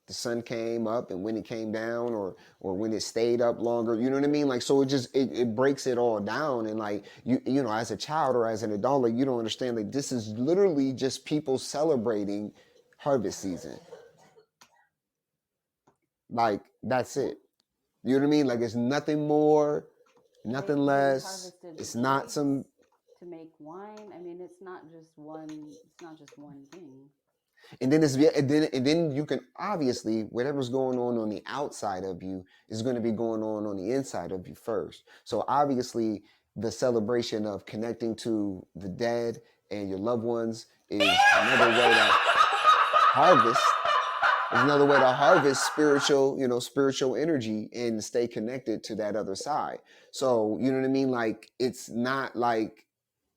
the sun came up and when it came down, or when it stayed up longer, you know what I mean? Like, so it breaks it all down. And like, as a child or as an adult, like, you don't understand, like, this is literally just people celebrating harvest season. Like, that's it. You know what I mean? Like, it's nothing more, nothing They less. harvested It's the not grapes some. to make wine. I mean, it's not just one. It's not just one thing. And then and then you can, obviously, whatever's going on the outside of you is going to be going on the inside of you first. So obviously, the celebration of connecting to the dead and your loved ones is another way to harvest. another way to harvest spiritual energy and stay connected to that other side. So, you know what I mean? Like, it's not like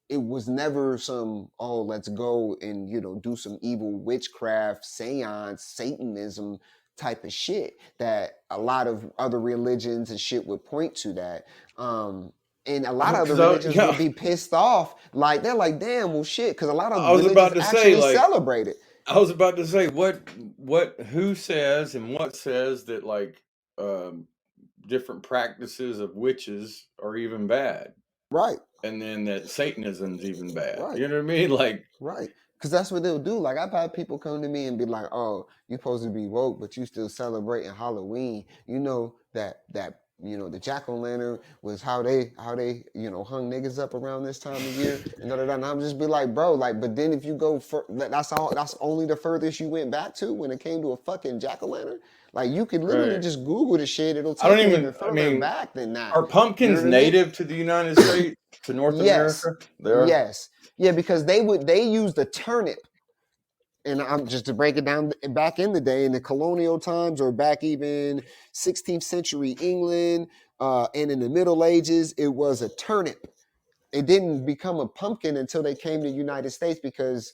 it was never some, oh, let's go and, do some evil witchcraft, seance, Satanism type of shit that a lot of other religions and shit would point to that. And a lot of other religions would be pissed off. Like, they're like, damn, well, shit. Because a lot of religions actually celebrate it. I was about to say, who says and what says that, like, different practices of witches are even bad. Right. And then that Satanism's even bad. Right. You know what I mean? Like, right. Because that's what they'll do. Like, I've had people come to me and be like, oh, you're supposed to be woke, but you still celebrating Halloween. You know that the jack-o'-lantern was how they hung niggas up around this time of year. And I'm just be like, bro, like, but then if you go that's only the furthest you went back to when it came to a fucking jack-o'-lantern. Like, you could literally just Google the shit. It'll take you even further back than that. Are pumpkins native to the United States, to North America? They are? Yes. Yeah, because they use the turnip. And I'm just to break it down, back in the day, in the colonial times, or back even 16th century England, and in the Middle Ages, it was a turnip. It didn't become a pumpkin until they came to the United States, because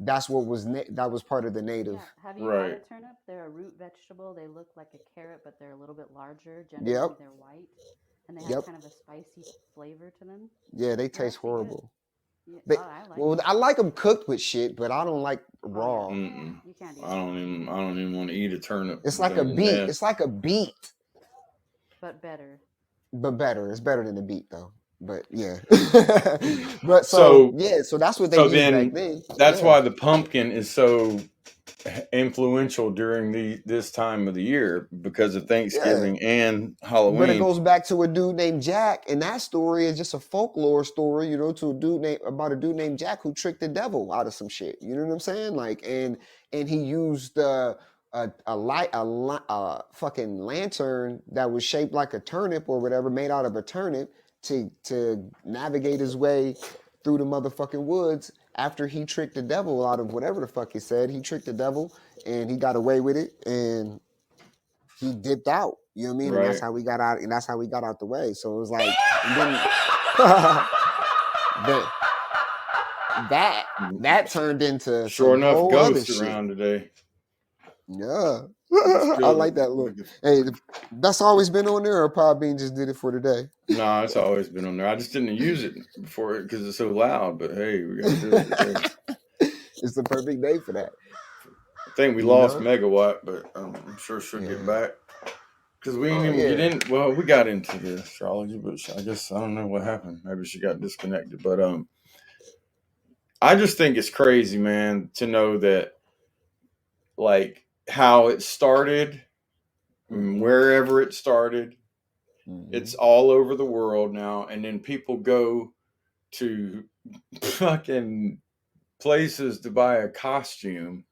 that's what that was part of the native. Yeah. Have you had a turnip? They're a root vegetable. They look like a carrot, but they're a little bit larger. Generally, they're white, and they have kind of a spicy flavor to them. Yeah, they taste horrible. Yeah, I like them cooked with shit, but I don't like raw. You can't I don't even want to eat a turnip. It's like a beet. It's like a beet. But better. It's better than a beet, though. But yeah. But so that's what they used back then. That's why the pumpkin is so influential during this time of the year, because of Thanksgiving and Halloween. But it goes back to a dude named Jack, and that story is just a folklore story, about a dude named Jack who tricked the devil out of some shit. You know what I'm saying? Like, and he used a fucking lantern that was shaped like a turnip or whatever, made out of a turnip, to navigate his way through the motherfucking woods. After he tricked the devil out of whatever the fuck he said, he tricked the devil and he got away with it, and he dipped out. You know what I mean? Right. And that's how we got out. And that's how we got out the way. So it was like, and then that turned into sure enough ghosts around today. Yeah. I like that look. Hey, that's always been on there, or Podbean just did it for today? No, it's always been on there. I just didn't use it before because it's so loud. But hey, we got to do it today. It's the perfect day for that. I think we lost Megawatt, but I'm sure she'll get back. Because we didn't even get in. Well, we got into the astrology, but I guess I don't know what happened. Maybe she got disconnected. But I just think it's crazy, man, to know that, like, how it started, wherever it started, it's all over the world now. And then people go to fucking places to buy a costume,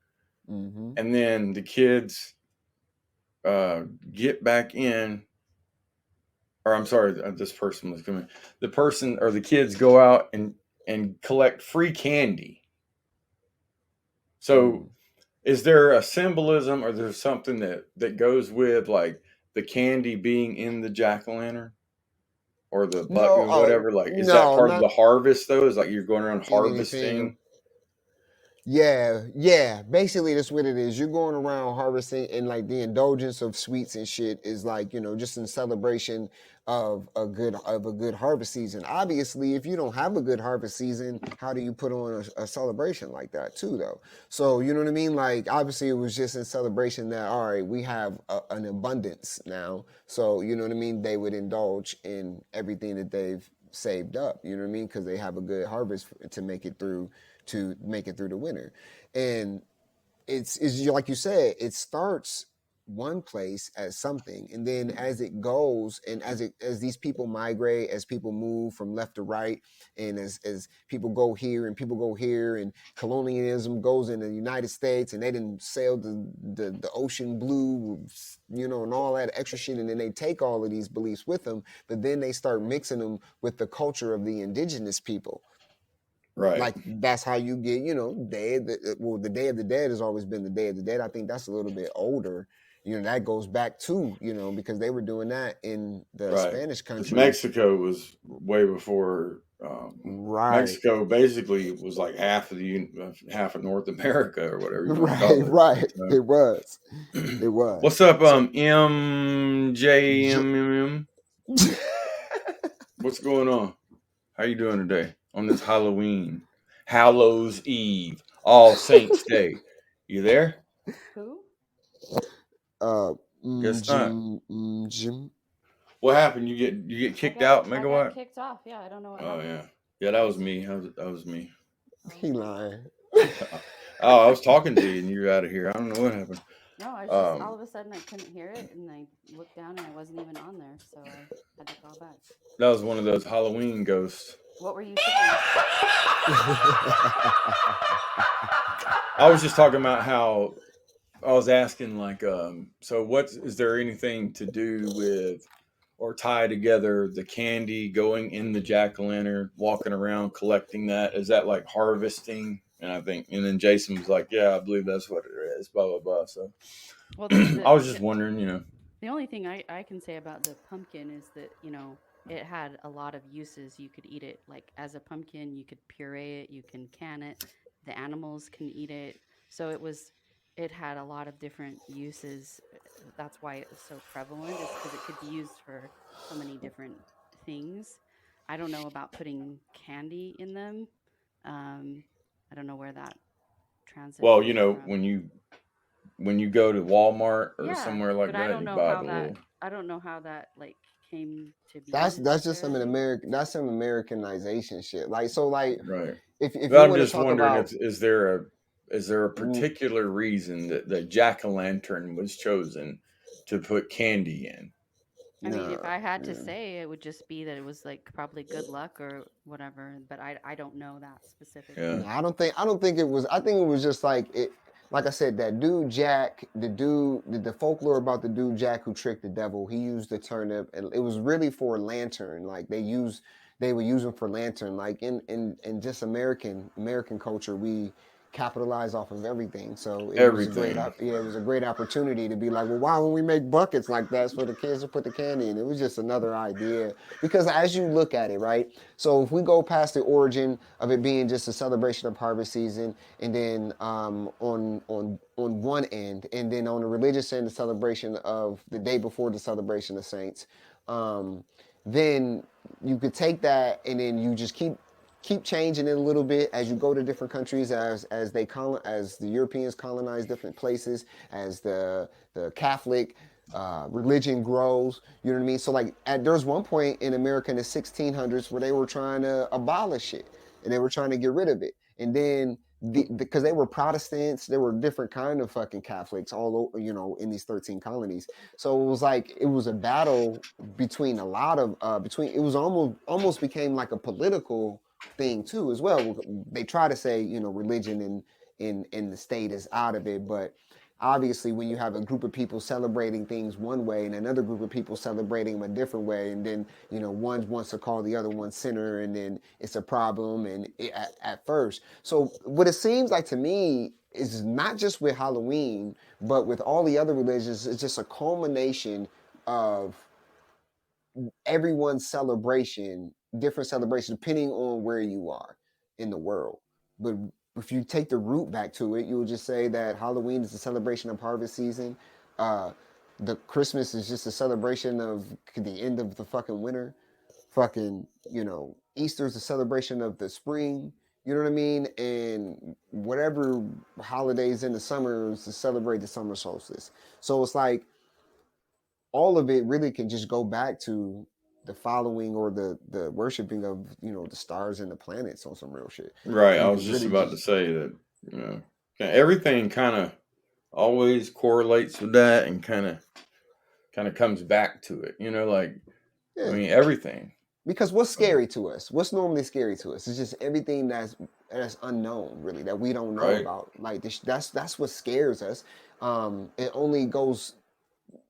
and then the kids get back in, or I'm sorry, this person was coming. The person or the kids go out and collect free candy. So is there a symbolism, or there's something that goes with, like, the candy being in the jack-o'-lantern or the button, whatever? Like, is that part of the harvest, though? Is like you're going around harvesting? Yeah. Basically, that's what it is. You're going around harvesting, and like the indulgence of sweets and shit is like, just in celebration of a good harvest season. Obviously, if you don't have a good harvest season, how do you put on a celebration like that too, though? So, you know what I mean? Like, obviously, it was just in celebration that, all right, we have an abundance now. So, you know what I mean? They would indulge in everything that they've saved up, you know what I mean? Because they have a good harvest to make it through the winter. And it's like you said, it starts one place as something, and then as it goes, and as these people migrate, as people move from left to right, and as people go here and people go here, and colonialism goes in the United States, and they didn't sail the ocean blue, and all that extra shit, and then they take all of these beliefs with them, but then they start mixing them with the culture of the indigenous people. Right. Like that's how you get, the Day of the Dead has always been the Day of the Dead. I think that's a little bit older. That goes back to, because they were doing that in the Right. Spanish Because countries. Mexico was way before. Right. Mexico basically was like half of North America or whatever you want to Right, call it. right. So, It was. It was. what's up, So- MJMM? What's going on? How you doing today on this Halloween, Hallows Eve, All Saints Day? You there? Who? Guess not. Jim. What happened? You get kicked out, I got Megawatt? kicked off. Yeah, I don't know what Oh happened. yeah, that was me. That was me. He lying. Oh, I was talking to you and you were out of here. I don't know what happened. No, I was just all of a sudden I couldn't hear it, and I looked down and I wasn't even on there, so I had to call back. That was one of those Halloween ghosts. What were you saying? I was just talking about how I was asking, like, so is there anything to do with or tie together the candy going in the jack-o'-lantern, walking around collecting that? Is that like harvesting? And then Jason was like, yeah, I believe that's what it is, blah, blah, blah. So Well, I was just wondering, the only thing I can say about the pumpkin is that, it had a lot of uses. You could eat it like as a pumpkin, you could puree it, you can can it, the animals can eat it. So it had a lot of different uses. That's why it was so prevalent, is because it could be used for so many different things. I don't know about putting candy in them. I don't know where that translates. well, from. when you go to Walmart or Yeah, somewhere like but I that, don't you know buy how the that. little. I don't know how that like came to be. That's just some necessarily. American. That's some Americanization shit. Like so, like Right. if you But I'm want to just talk wondering about, if is there a particular reason that jack-o'-lantern was chosen to put candy in? I mean, if nah, I had to yeah. say, it would just be that it was like probably good luck or whatever. But I don't know that specifically. Yeah. No, I don't think it was. I think it was just like it. Like I said, that dude Jack, the folklore about the dude Jack who tricked the devil. He used the turnip, and it was really for lantern. Like they were using for lantern. Like in just American culture, we capitalize off of everything. So it was a great, Everything. it was a great opportunity to be like, well, why don't we make buckets like that for the kids to put the candy in? It was just another idea because as you look at it, right? So if we go past the origin of it being just a celebration of harvest season, and then on one end, and then on the religious end, the celebration of the day before the celebration of saints, then you could take that and then you just keep changing it a little bit as you go to different countries, as the Europeans colonize different places, as the Catholic religion grows. You know what I mean? So like there's one point in America in the 1600s where they were trying to abolish it and they were trying to get rid of it, and then because they were Protestants, there were different kind of fucking Catholics all over, in these 13 colonies. So it was like it was a battle between a lot of between. It was almost became like a political thing too as well. They try to say religion in the state is out of it, but obviously when you have a group of people celebrating things one way and another group of people celebrating them a different way, and then one wants to call the other one sinner, and then it's a problem at first. So what it seems like to me is not just with Halloween but with all the other religions, it's just a culmination of everyone's celebration, different celebration, depending on where you are in the world. But if you take the root back to it, you'll just say that Halloween is a celebration of harvest season. The Christmas is just a celebration of the end of the fucking winter. Fucking, Easter is a celebration of the spring. You know what I mean? And whatever holidays in the summer is to celebrate the summer solstice. So it's like all of it really can just go back to the following or the worshiping of the stars and the planets on some real shit. Right. You I can was just really about to say that, everything kind of always correlates with that and kind of comes back to it. Like, I yeah. mean, everything. Because what's scary to us? What's normally scary to us? It's just everything that's unknown, really, that we don't know Right. about. Like that's what scares us. It only goes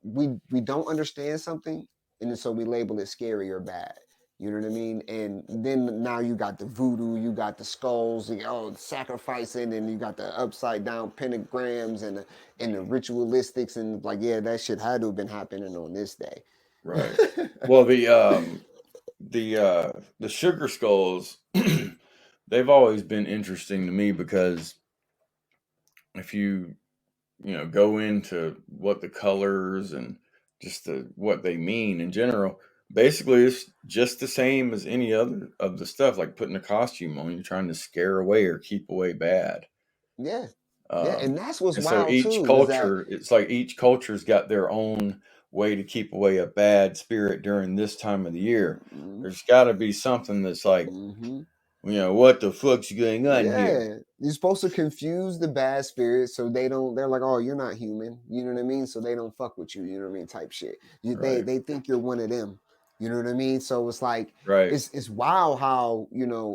we don't understand something, and so we label it scary or bad. You know what I mean? And then now you got the voodoo, you got the skulls, sacrificing, and you got the upside down pentagrams and the ritualistics, and like, yeah, that shit had to have been happening on this day. Right. Well, the sugar skulls, they've always been interesting to me because if you go into what the colors and just what they mean in general, basically it's just the same as any other of the stuff, like putting a costume on. You're trying to scare away or keep away bad. Yeah. Yeah. And Um, that's what's and so wild too, is that it's like each culture's got their own way to keep away a bad spirit during this time of the year. mm-hmm, There's got to be something that's like, mm-hmm. what the fuck's going on here? Yeah, you're supposed to confuse the bad spirits so they're like, oh, you're not human. You know what I mean? So they don't fuck with you. You know what I mean? Type shit. They Right, they think you're one of them. You know what I mean? So it's like right, it's wild how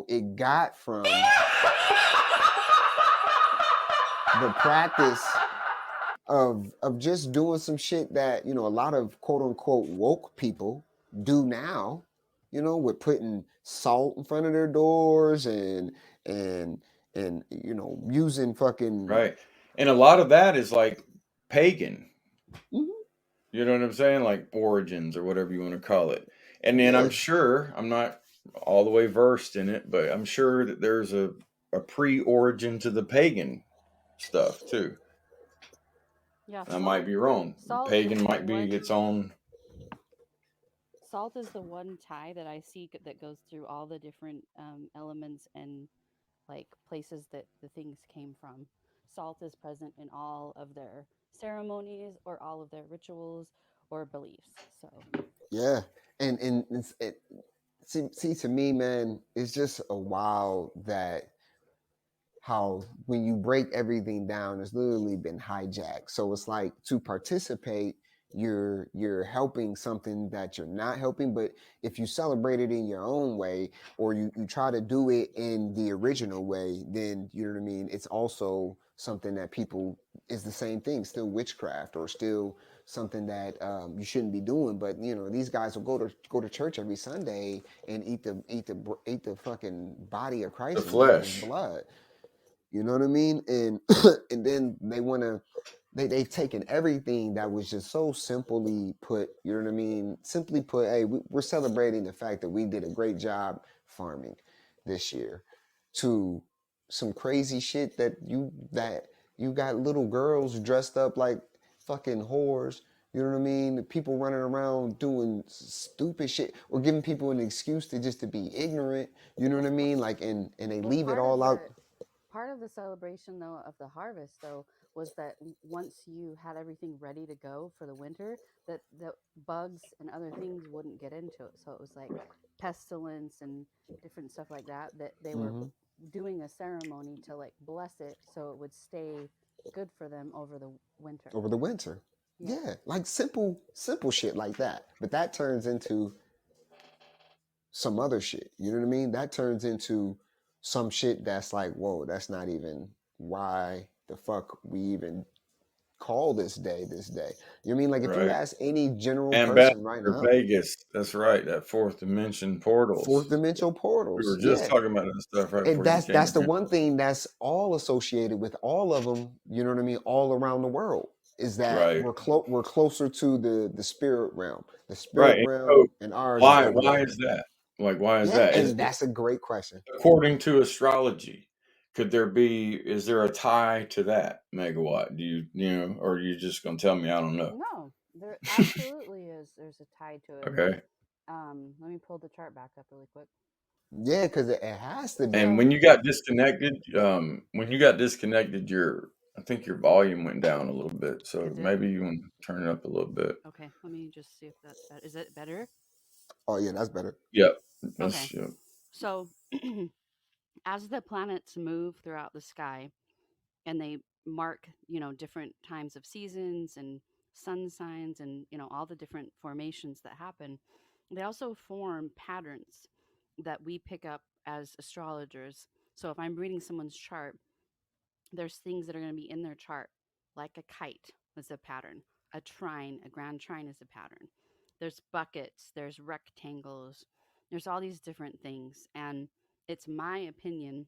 it got from the practice of just doing some shit that a lot of quote unquote woke people do now, with putting salt in front of their doors and using fucking right. And a lot of that is like pagan. Mhm. You know what I'm saying? Like origins or whatever you want to call it. And then Yeah, I'm not all the way versed in it, but I'm sure that there's a pre-origin to the pagan stuff too. Yeah, I might be wrong. salt is Pagan the might be one. its own. Salt is the one tie that I see that goes through all the different elements and like places that the things came from. Salt is present in all of their ceremonies or all of their rituals or beliefs. So yeah, and see to me, man, it's just a wow that how when you break everything down, it's literally been hijacked. So it's like to participate, you're helping something that you're not helping. But if you celebrate it in your own way, or you try to do it in the original way, then you know what I mean. It's also something that people is the same thing, still witchcraft or still something that you shouldn't be doing. But these guys will go to church every Sunday and eat the fucking body of The Christ and drink his flesh. blood. You know what I mean? And and then they've taken everything that was just so simply put, you know what I mean? Simply put, hey, we're celebrating the fact that we did a great job farming this year, to some crazy shit that you got little girls dressed up like fucking whores. You know what I mean? People running around doing stupid shit or giving people an excuse to be ignorant. You know what I mean? Like, and they well, leave it all out. part of the celebration though of the harvest though was that once you had everything ready to go for the winter, that the bugs and other things wouldn't get into it. So it was like pestilence and different stuff like that that they were Mhm. doing a ceremony to like bless it so it would stay good for them over the winter. Over the winter. Yeah. Yeah, like simple shit like that. But that turns into some other shit. You know what I mean? That turns into some shit that's like, whoa, that's not even why the fuck we even call this day this day. You know what I mean? Like if you Right. ask any general person right Ambassador now, Vegas. That's right. That fourth dimension fourth portals. dimensional We were portals. just Yeah. talking about that stuff right And before you that's came the in one thing that's all associated with all of them, you know what I mean, all around the world, is here. that Right. we're closer to the spirit realm. The spirit Right. And so realm and ours is over why there. is that? Like, why is Yeah, that? and that's a great question. According to astrology, is there a tie to that, Megawatt? Or are you just gonna tell me I don't know? No, there absolutely is. There's a tie to it. Okay. Let me pull the chart back up really quick. Yeah, because it has to be. And So when you got disconnected, I think your volume went down a little bit. So it did. maybe you want to turn it up a little bit. Okay, let me just see if that's better. Is it better? Oh yeah, that's better. Yep. Okay. Yep. So as the planets move throughout the sky and they mark, different times of seasons and sun signs and, all the different formations that happen, they also form patterns that we pick up as astrologers. So if I'm reading someone's chart, there's things that are going to be in their chart, like a kite is a pattern, a trine, a grand trine is a pattern. There's buckets, there's rectangles, There's all these different things. And it's my opinion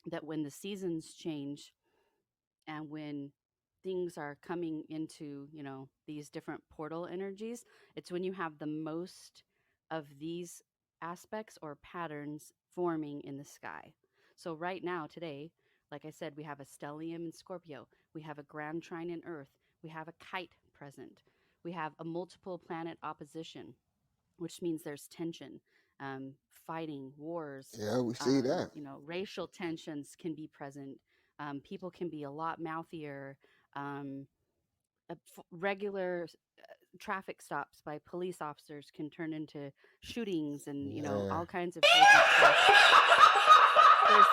that when the seasons change and when things are coming into, these different portal energies, it's when you have the most of these aspects or patterns forming in the sky. So right now, today, like I said, we have a stellium in Scorpio, we have a grand trine in Earth, we have a kite present, we have a multiple planet opposition, which means there's tension, fighting, wars, Yeah, we see that. racial tensions can be present. People can be a lot mouthier. Um, Regular traffic stops by police officers can turn into shootings and, Yeah. all kinds of crazy stuff. There's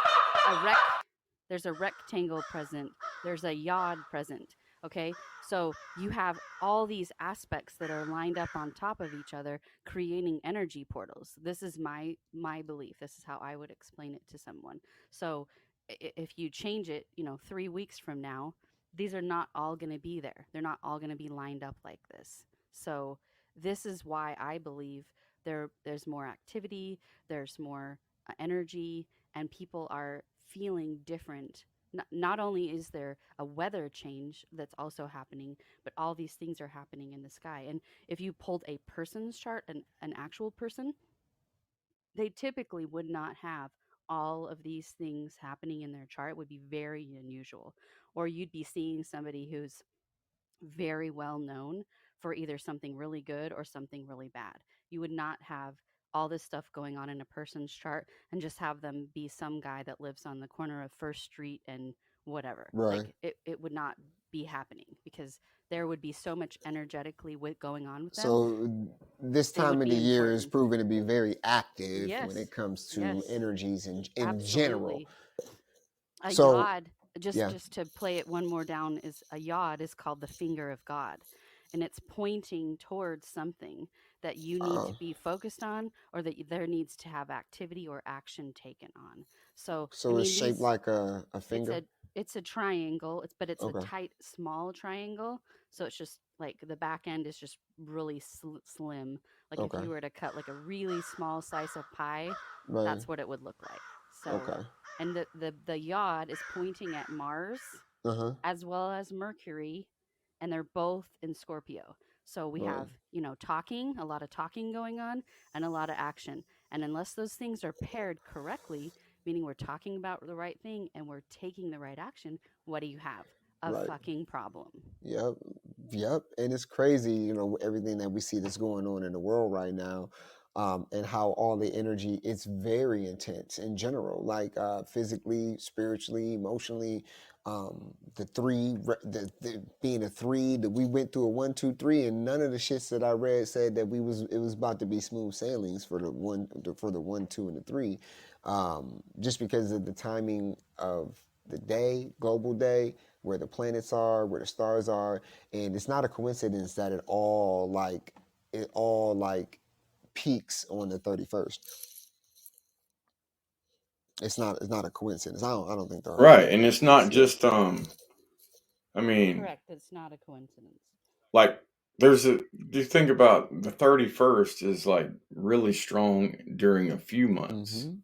a rec there's a rectangle present, there's a yod present. Okay, so you have all these aspects that are lined up on top of each other, creating energy portals. This is my belief. This is how I would explain it to someone. So if you change it, 3 weeks from now, these are not all going to be there. They're not all going to be lined up like this. So this is why I believe there's more activity, there's more energy, and people are feeling different. Not only is there a weather change that's also happening, but all these things are happening in the sky. And if you pulled a person's chart, an actual person, they typically would not have all of these things happening in their chart. It would be very unusual. Or you'd be seeing somebody who's very well known for either something really good or something really bad. You would not have all this stuff going on in a person's chart and just have them be some guy that lives on the corner of First Street and whatever. Right. Like it would not be happening because there would be so much energetically going on with them. So this They would time of the be year is important. proven to be very active when Yes. it comes to Yes. energies in general. Absolutely. A So yod, yeah, just to play it one more down, is a yod is called the finger of God, and it's pointing towards something that you need uh, to be focused on, or that there needs to have activity or action taken on. So I so it's mean, shaped like a it's finger. it's a triangle. But it's a Okay. tight, small triangle. So it's just like the back end is just really slim. Like if Okay. you were to cut like a really small slice of pie, Right. that's what it would look like. So Okay. and the yod is pointing at Mars Uh-huh. as well as Mercury, and they're both in Scorpio. So we Right. have, talking, a lot of talking going on, and a lot of action. And unless those things are paired correctly, meaning we're talking about the right thing and we're taking the right action, what do you have? A Right. fucking problem. Yep. Yep. And it's crazy, everything that we see that's going on in the world right now. And how all the energy is very intense in general, like physically, spiritually, emotionally. The three, the being a three, that we went through a 1, 2, 3, and none of the shits that I read said that it was about to be smooth sailings for the 1, 2, and the 3. Just because of the timing of the day, global day, where the planets are, where the stars are, and it's not a coincidence that it all peaks on the 31st. It's not a coincidence. I don't think there are Right, any and it's not coincidences. just I mean, Correct. It's not a coincidence. like do you think about the 31st is like really strong during a few months Mm-hmm.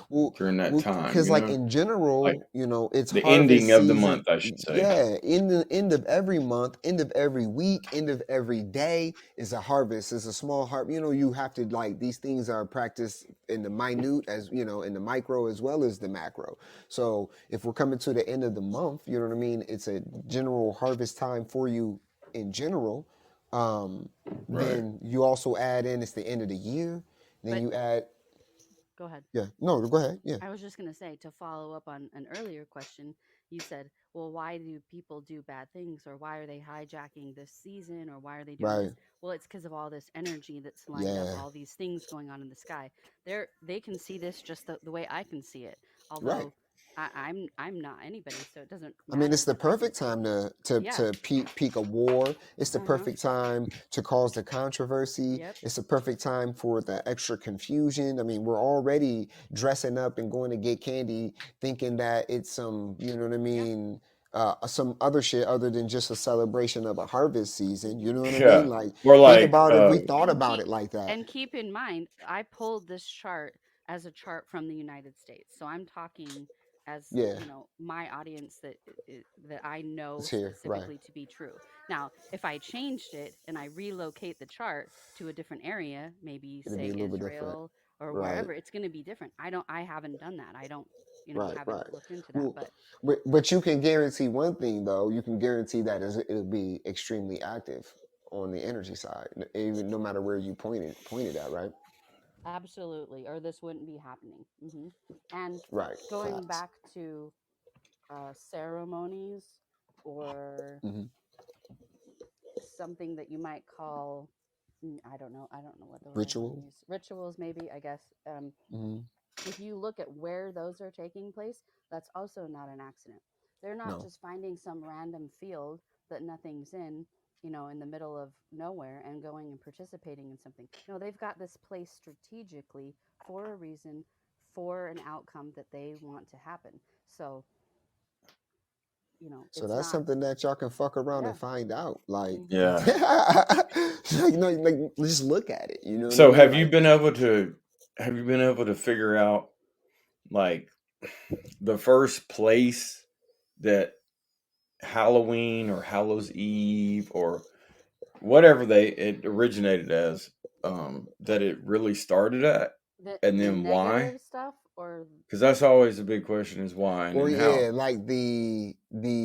Well, during that time, because like in general, like it's the harvest ending of the season. month, I should say. Yeah, in the end of every month, end of every week, end of every day is a harvest. It's a small harvest. You have to, like, these things are practiced in the minute, as in the micro as well as the macro. So if we're coming to the end of the month, you know what I mean? It's a general harvest time for you in general. Right. Then you also add in, it's the end of the year. Then But you add, go ahead. yeah, no, go ahead. Yeah. I was just going to say, to follow up on an earlier question, you said, well, why do people do bad things, or why are they hijacking this season, or why are they doing Right. this? Well, it's because of all this energy that's lined Yeah. up, all these things going on in the sky. They can see this just the way I can see it. Right. Although I'm not anybody, so it doesn't I mean, it's matter. the perfect time to peak a war. It's the Uh-huh. perfect time to cause the controversy. Yep. It's the perfect time for the extra confusion. I mean, we're already dressing up and going to get candy, thinking that it's some, you know what I mean, some other shit other than just a celebration of a harvest season. You know what I mean? Yeah. Like, Or think like about if we thought And about keep it like that. and keep in mind, I pulled this chart as a chart from the United States. So I'm talking as, Yeah, my audience that I know it's here, right? specifically to be true. Now, if I changed it and I relocate the chart to a different area, maybe It'll be say a little bit different, Israel or right? wherever, it's going to be different. I haven't done that. I don't, Right, haven't right. looked into that, Well, but but you can guarantee one thing though. You can guarantee that it'll be extremely active on the energy side, even no matter where you pointed at, right? absolutely, or this wouldn't be happening. And Right. going Facts. back to ceremonies or Hmm. something that you might call, I don't know what the word I want to Ritual. use, rituals maybe, I guess. Hmm. If you look at where those are taking place, that's also not an accident. They're not No. just finding some random field that nothing's in the middle of nowhere and going and participating in something. No, they've got this place strategically for a reason, for an outcome that they want to happen. So, So it's that's not, something that y'all can fuck around yeah. and find out. Like, Hmm. yeah. like just look at it. You know what I So mean? Like, have you been able to figure out like the first place that Halloween or Hallows Eve or whatever it originated as, that it really started at, and The then why? negative stuff or Because that's always a big question is why and or then how. yeah, like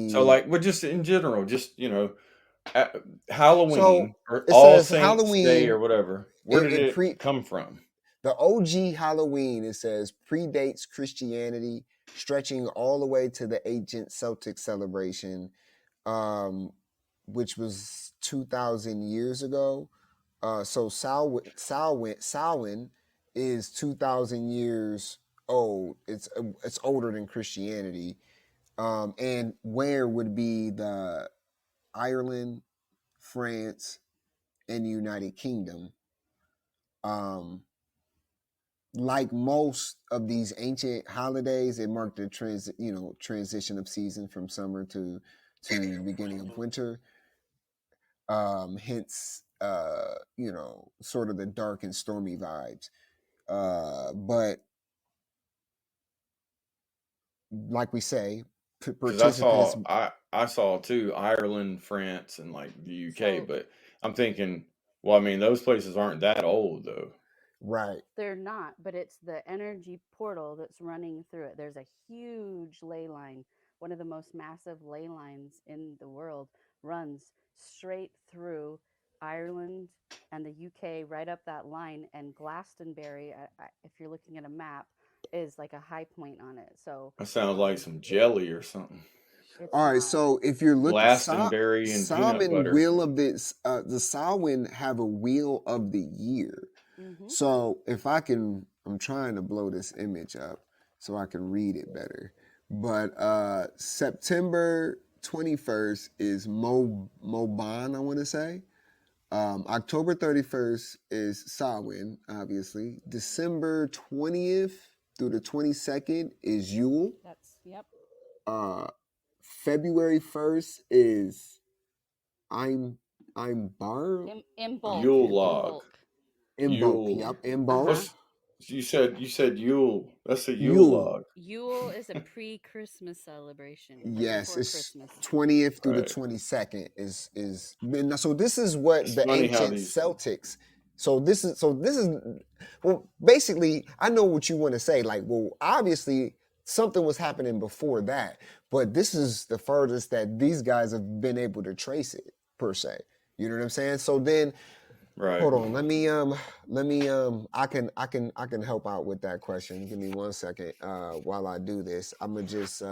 So the like, well, just in general, just so Halloween or it All says Saints Day or Halloween. whatever. Where It, did it it pre come from? the OG Halloween. It says predates Christianity, stretching all the way to the ancient Celtic celebration, um, which was 2,000 years ago. So Samhain is 2,000 years old. It's older than Christianity. And where would be the Ireland, France, and the United Kingdom. Um, like most of these ancient holidays, it marked the transition of season from summer to the beginning of winter. Hence, sort of the dark and stormy vibes. But like we say, Because I participants. saw I saw too Ireland, France, and like the UK, so but I'm thinking, well, I mean, those places aren't that old though. Right. they're not, but it's the energy portal that's running through it. There's a huge ley line. One of the most massive ley lines in the world runs straight through Ireland and the UK, right up that line. And Glastonbury, if you're looking at a map, is like a high point on it. So That sounds like um, some jelly or something. it's All right, not. so if you're looking, Glastonbury and peanut Simon butter. wheel of the Samhain have a wheel of the year. Hmm. So if I can, I'm trying to blow this image up so I can read it better. But September 21st is Moban, I want to say. October 31st is Samhain, obviously. December 20th through the 22nd is Yule. Yep. Uh, February 1st is I'm Bar. In Oh, I bulk. Yule can't In pronounce. log. bulk. Imbolc. Yule. Yep, Imbolc. Uh-huh. What's you said Yule. That's a Yule Yule. log. Yule is a pre-Christmas celebration, Yes, before it's Christmas. 20th through the Right. 22nd is so this is what It's the funny how ancient these Celtics. So this is well, basically I know what you want to say. Like, well, obviously something was happening before that, but this is the furthest that these guys have been able to trace it per se. You know what I'm saying? So then right. hold on, let me I can help out with that question. Give me 1 second while I do this. I'm gonna just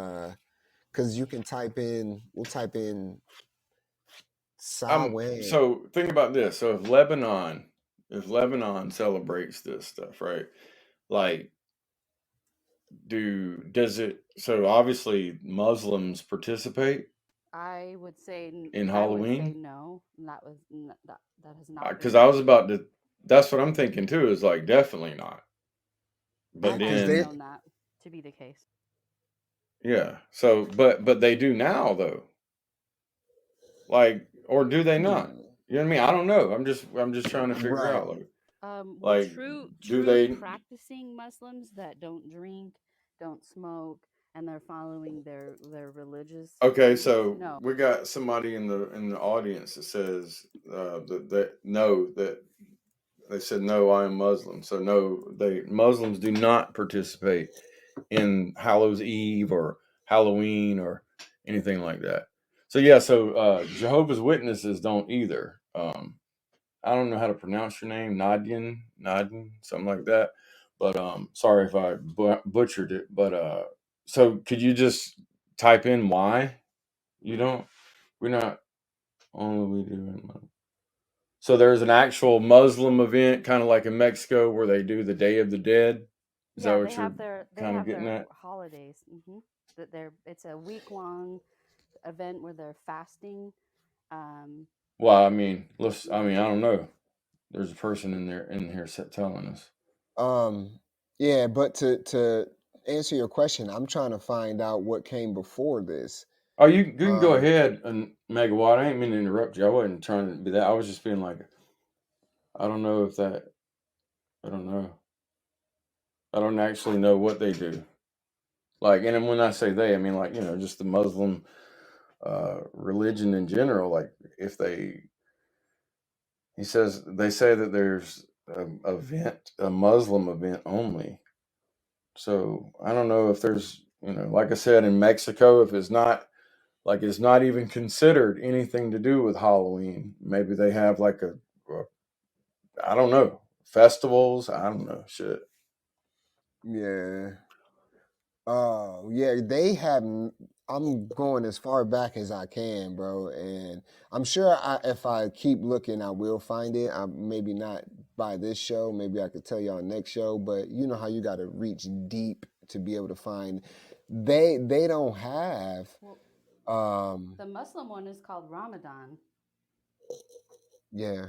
because you can we'll type in Samhain. So think about this. So if Lebanon celebrates this stuff, right? Like, does it? So obviously Muslims participate I would say in I would say Halloween. no. That has not Because been. I was about to. That's what I'm thinking too. Is like definitely not. But I've Because always they then known that to be the case. Yeah. So, but they do now though. Like, or do they not? Mm, You know what I mean? I don't know. I'm just trying to figure right. out Well, like true do true they? practicing Muslims that don't drink, don't smoke, and they're following their religious Okay, beliefs. so No. we got somebody in the audience that says that no, that they said no, I am Muslim. So no, they Muslims do not participate in Hallows Eve or Halloween or anything like that. So yeah, so Jehovah's Witnesses don't either. I don't know how to pronounce your name, Nadian, something like that. But sorry if I butchered it. But so could you just type in why you don't? We're not only we do in. So there's an actual Muslim event, kind of like in Mexico, where they do the Day of the Dead. Is that Yeah, what you're they kind of have getting their at? holidays. That they're It's a week long event where they're fasting. Um, Well, I mean, let's. I yeah. mean, I don't know. There's a person in here telling us. Um, yeah, but to answer your question, I'm trying to find out what came before this. Oh, you can go Um, ahead and Megawatt. I ain't mean to interrupt you. I wasn't trying to be that. I was just being like, I don't know if that. I don't know. I don't actually know what they do. Like, and then when I say they, I mean like just the Muslim religion in general. Like, if they, he says they say that there's a Muslim event only. So I don't know if there's like I said in Mexico, if it's not like it's not even considered anything to do with Halloween. Maybe they have like a I don't know, festivals. I don't know shit. yeah. Oh, yeah, they have. I'm going as far back as I can, bro, and I'm sure if I keep looking, I will find it. Maybe not by this show. Maybe I could tell y'all next show. But you know how you got to reach deep to be able to find. They don't have. Well, Um, the Muslim one is called Ramadan. yeah.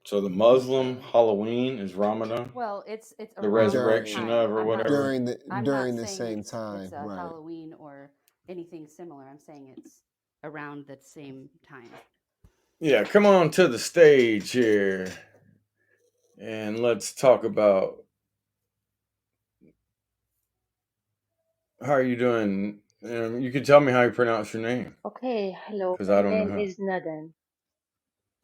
So the Muslim Halloween is Ramadan, Well, it's the around that resurrection During time. of or whatever. I'm not during the saying same it's time, a right? Halloween or anything similar. I'm saying it's around that same time. Yeah, come on to the stage here, and let's talk about how are you doing. You can tell me how you pronounce your name, Okay, hello. because My I don't know name how. is Nadan.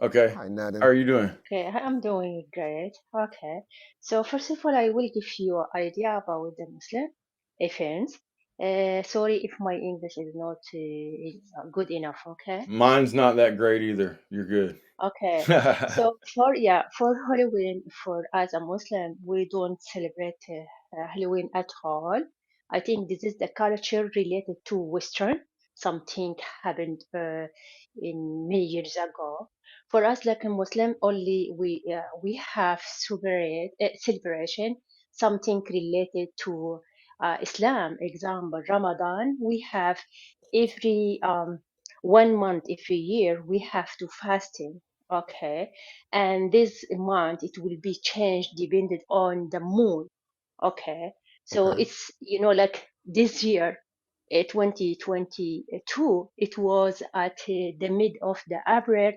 Okay, Hi, how Nadim. are you doing? Okay, I'm doing great. Okay, so first of all, I will give you an idea about the Muslim events. Sorry if my English is not good enough. Okay. Mine's not that great either. You're good. Okay. So for Halloween, for as a Muslim, we don't celebrate Halloween at all. I think this is the culture related to Western. Something happened in many years ago. For us, like a Muslim, only we have celebration, something related to Islam. Example, Ramadan. We have every 1 month every year we have to fasting. Okay, and this month it will be changed depending on the moon. Okay, so Okay. it's like this year, 2022, it was at the mid of the April,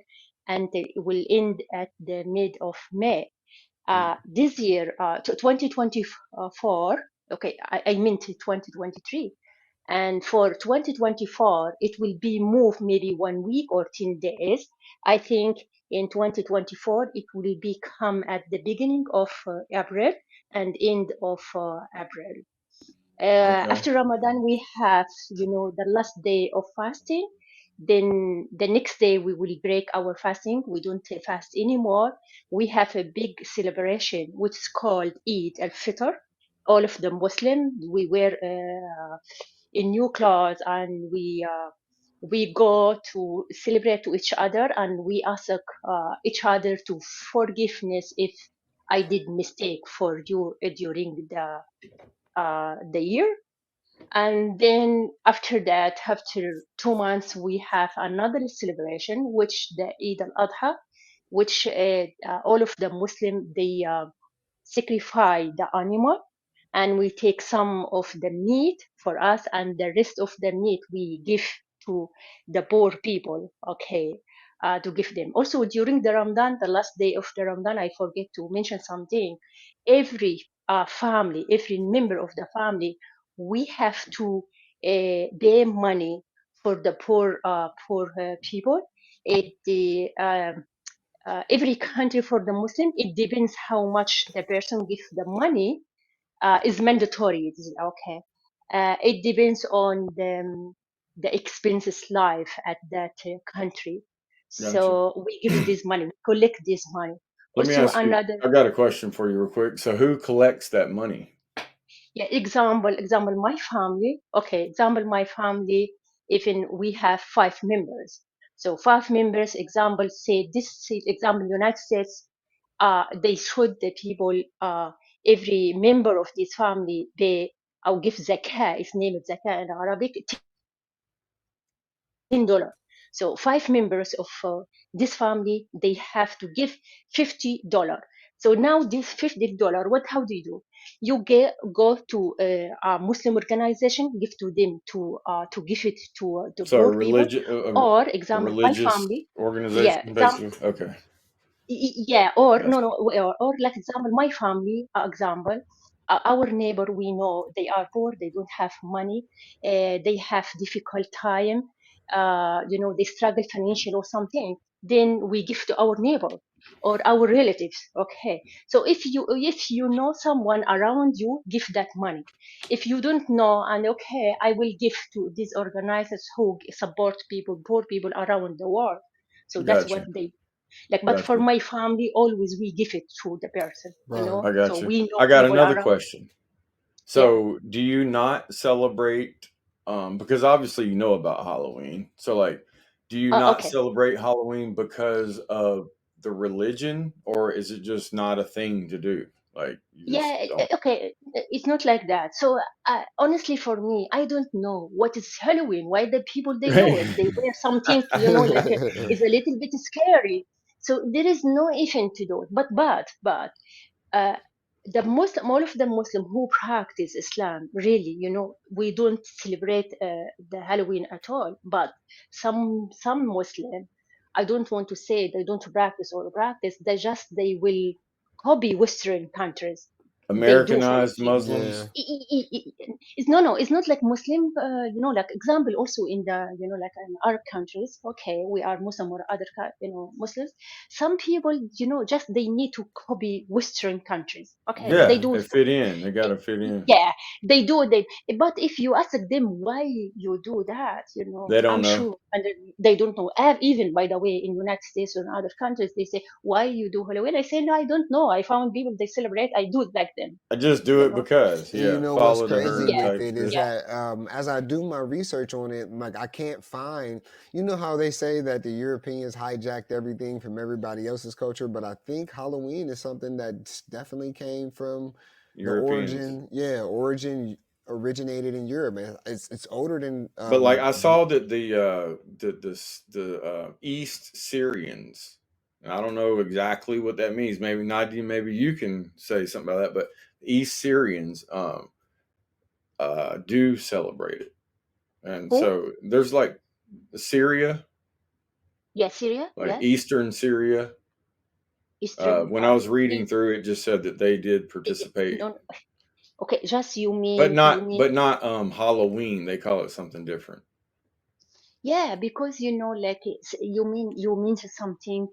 and it will end at the mid of May. This year, 2024. Okay, I meant 2023, and for 2024 it will be moved maybe 1 week or 10 days. I think in 2024 it will become at the beginning of April and end of April. Okay. After Ramadan, we have, the last day of fasting. Then the next day we will break our fasting. We don't fast anymore. We have a big celebration which is called Eid al-Fitr. All of the Muslim, we wear in new clothes, and we go to celebrate to each other, and we ask each other to forgiveness if I did mistake for you during the year. And then after that, after 2 months, we have another celebration, which the Eid al-Adha, which all of the Muslim, they sacrifice the animal, and we take some of the meat for us, and the rest of the meat we give to the poor people. Okay, to give them. Also during the Ramadan, the last day of the Ramadan, I forget to mention something. Every family, every member of the family, we have to pay money for the poor people. Every country for the Muslim, it depends how much the person gives the money. Is mandatory. It is okay. It depends on the expenses life at that country. Gotcha. So we give this money, we collect this money. Let me Also ask you. another, I got a question for you, real quick. So, who collects that money? yeah, example, my family. Okay, example, my family. Even we have 5 members. So 5 members. Example, say this example, United States. They should the people. Every member of this family pay or give zakah. It's named zakah in Arabic. $10. So 5 members of this family, they have to give $50. So now this $50, how do you do? You go to a Muslim organization, give to them to give it to the So, poor people, or a example, my religious family, yeah, organization, basically. Okay. yeah, or Gotcha. no, or like example, my family, example, our neighbor, we know they are poor, they don't have money, they have difficult time, they struggle financially or something. Then we give to our neighbor or our relatives. Okay, so if you know someone around you, give that money. If you don't know, and okay, I will give to these organizers who support people, poor people around the world. So that's what Gotcha. they like. But for Gotcha. my family, always we give it to the person, Right. I got so you. we know I got people another around. question. Yeah. So, do you not celebrate? Because obviously you know about Halloween. So, like, do you not Okay. celebrate Halloween because of the religion, or is it just not a thing to do? Like, you just Yeah. don't. Okay. It's not like that. So honestly, for me, I don't know what is Halloween. Why the people they do it? They wear something, like it's a little bit scary. So there is no event to do it. But uh, the Muslim, all of the Muslim who practice Islam, really, we don't celebrate the Halloween at all. But some Muslim, I don't want to say they don't practice or practice. They will copy Western countries. They do for Americanized Yeah. Muslims. it's no, it's not like Muslim, like example also in the, like in Arab countries. Okay, we are Muslim or other, Muslims. Some people, just they need to copy Western countries. Okay, they Yeah, do they it. fit in. They got to fit in. Yeah, they do it. But if you ask them why you do that, They don't I'm know. sure, and they don't know. Even by the way, in United States or in other countries, they say, "Why you do Halloween?" I say, "No, I don't know. I found people they celebrate. I do it like them." I just do You it know? because, You yeah, know what's follow the crazy herd Yeah, with type it is shit. yeah, that as I do my research on it, like I can't find. You know how they say that the Europeans hijacked everything from everybody else's culture, but I think Halloween is something that definitely came from the Europeans. originated in Europe. And it's older than But like I saw that the East Syrians, and I don't know exactly what that means. Maybe Nadia, maybe you can say something about that. But East Syrians do celebrate it, and who? so there's like Syria, Yeah, Syria. like Yes, Eastern Syria. Eastern. When I was reading through it, just said that they did participate, No, okay, just you but mean not but not Halloween. They call it something different. yeah, because like you mean something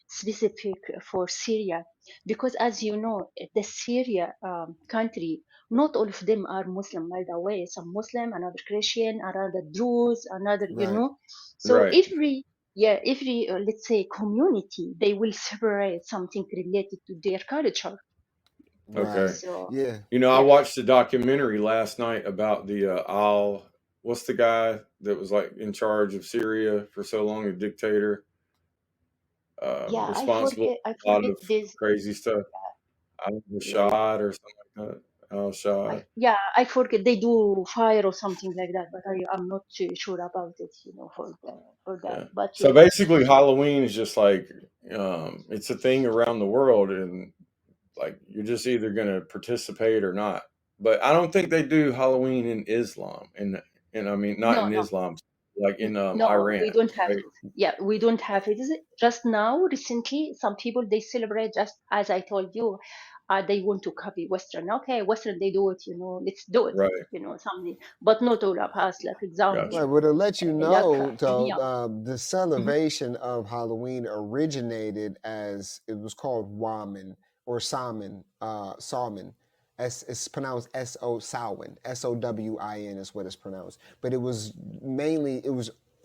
specific for Syria, because as you know, the Syria country, not all of them are Muslim, by the way. Some Muslim, another Christian, another Druze, another, right. So Right. every let's say community, they will separate something related to their culture. Okay. Right. So Yeah. I yeah, watched a documentary last night about the what's the guy that was like in charge of Syria for so long, a dictator, yeah, I responsible forget, I for a lot forget of this. crazy stuff. Yeah, yeah. Al-Shad or something like that. Al-Shad. I forget they do fire or something like that, but I'm not too sure about it, for that. Yeah. But So yeah, basically, Halloween is just like it's a thing around the world, and like you're just either gonna participate or not. but I don't think they do Halloween in Islam. And I mean, not No, in no, Islam, like in no, Iran, we don't have right? it. Yeah, we don't have it. Is it just now, recently, some people they celebrate just as I told you, they want to copy Western. Okay, Western they do it, let's do it, Right. something. But not all of us. Like example, Right, Gotcha. but to let you like know, though, yeah. the Mhm. celebration of Halloween originated as it was called Waman or Salmon, Salmon. It's pronounced Samhain, Sowin is what it's pronounced. But it was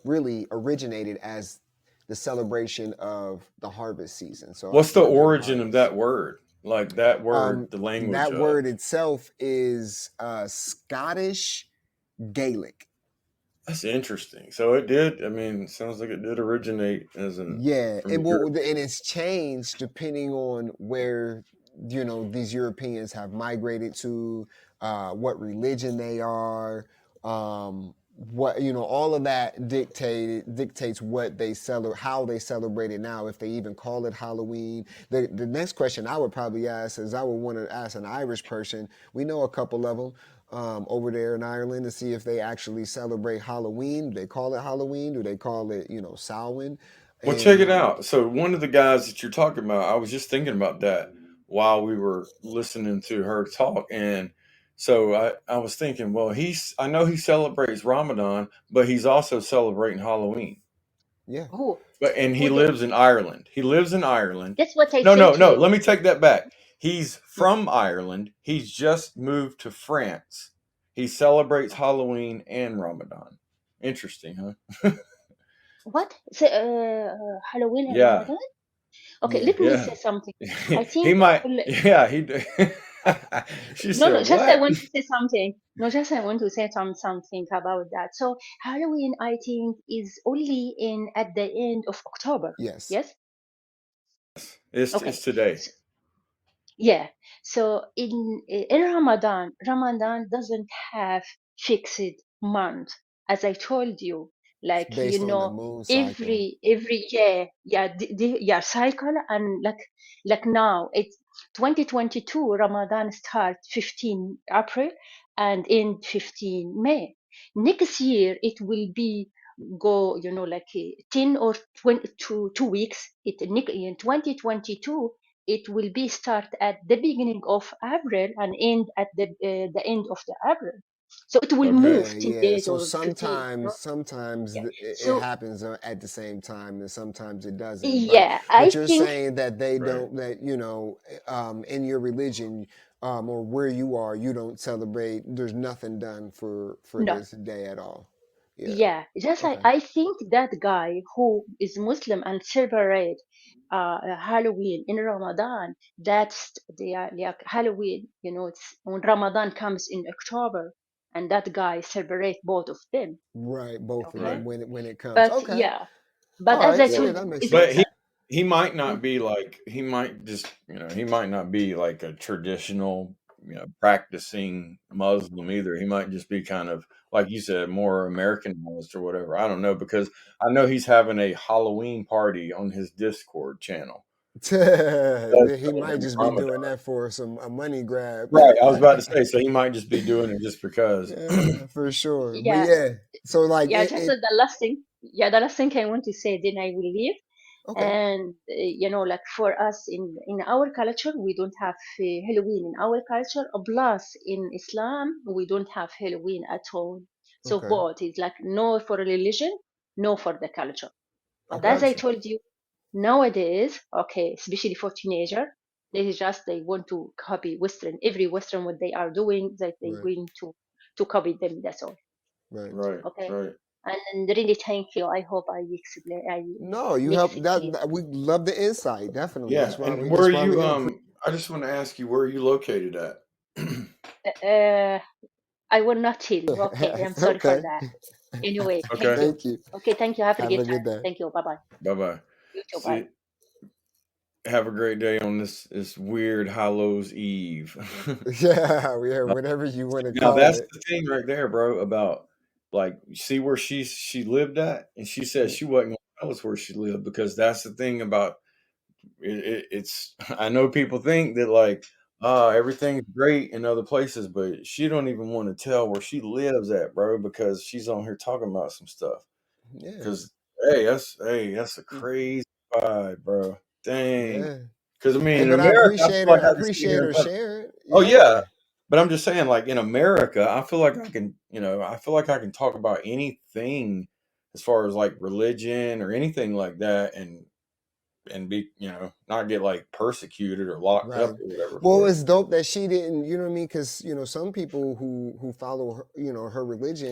really originated as the celebration of the harvest season. So What's the for a good origin of harvest. that word? Like that word, the language That of. word itself is Scottish Gaelic. That's interesting. So it did. I mean, sounds like it did originate Yeah, from and Europe. it's changed depending on where these Europeans have migrated to, what religion they are, what all of that dictates what they celebrate, how they celebrate it now, if they even call it Halloween. The next question I would probably ask is I would want to ask an Irish person. We know a couple of them. Over there in Ireland to see if they actually celebrate Halloween. Do they call it Halloween? Do they call it, Samhain? Well, check And it out. So one of the guys that you're talking about, I was just thinking about that while we were listening to her talk, and so I was thinking, well, I know he celebrates Ramadan, but he's also celebrating Halloween. yeah, And he Who did? lives in Ireland. He lives in Ireland. That's what I No, say no, to no. you. Let me take that back. He's from Ireland. He's just moved to France. He celebrates Halloween and Ramadan. Interesting, huh? What? So, Halloween and Yeah, Ramadan? Okay, yeah. let me yeah. say something. I He think, might. Yeah, he. She no, said, no, just I "What?" want to say something. No, just I want to say something about that. So Halloween, I think, is only in at the end of October. Yes. Yes? It's Okay. today. Yeah. So in Ramadan, Ramadan doesn't have fixed month, as I told you. It's Like based on the moon cycle. every year, yeah, yeah, cycle, and like now it's 2022. Ramadan start 15 April and end 15 May. Next year it will be go, 10 or 20 2 weeks. In 2022 it will be start at the beginning of April and end at the end of the April. So it will Okay. move Yeah, 10 yeah. days So or 2 days. sometimes Yeah. it So happens at the same time, and sometimes it doesn't. But yeah, I you're think saying that they Right. don't, that in your religion, or where you are, you don't celebrate. There's nothing done for no. this day at all. Yeah. Yeah, just Okay. I think that guy who is Muslim and celebrate Halloween in Ramadan, that's the like Halloween, it's when Ramadan comes in October, and that guy celebrate both of them. Right. Both of Okay, them Right. when it comes. but Okay. yeah, but All as I right. Well, Yeah, told that you, makes is but sense. he might not mm, be like he might just he might not be like a traditional practicing Muslim either. He might just be kind of like you said, more Americanized or whatever. I don't know because I know he's having a Halloween party on his Discord channel. Does He might celebrate just be Ramadan. doing that for a money grab. Right. I was about to say, so he might just be doing it just because. Yeah, for sure. But yeah, yeah, so like yeah. Just the last thing, yeah, the last thing I want to say, then I will leave. okay, And like for us in our culture we don't have Halloween in our culture. Plus in Islam we don't have Halloween at all. So okay, both is like no for religion, no for the culture. But as okay, I Gotcha. told you, nowadays, okay, especially for teenager, they want to copy Western. Every Western what they are doing, that they right, going to copy them. That's all. right. Right. Okay. Right. And really thank you. I hope I explain. I No, you makes help it that, clear. we love the insight. Definitely, Yeah. And where are that's why we you? here. I just want to ask you, where are you located at? Uh, I will not tell you. Okay, I'm sorry for Okay, that. Anyway, thank Okay. you. thank you. Okay, thank you. Have a Have good a time. good day. Thank you. Bye bye. Bye bye. You too. Bye. See. Have a great day on this weird Hallows Eve. Yeah, yeah, whatever you want to Now call that's it. the thing right there, bro. About like see where she lived at, and she said Yeah. she wasn't gonna tell us where she lived because that's the thing about it's. I know people think that like, everything's great in other places, but she don't even want to tell where she lives at, bro, because she's on here talking about some stuff. Yeah. Cause that's a crazy vibe, bro. Dang. Yeah. Cause I mean, Hey, in but I America, I appreciate feel her. like I I can sit appreciate here and her talk. sharing. Oh Yeah. yeah, but I'm just saying, like in America, I feel like I can, I feel like I can talk about anything as far as like religion or anything like that, and be, not get like persecuted or locked up Right. or whatever Well, for it. it's dope that she didn't, you know what I mean? Because, some people who follow her, her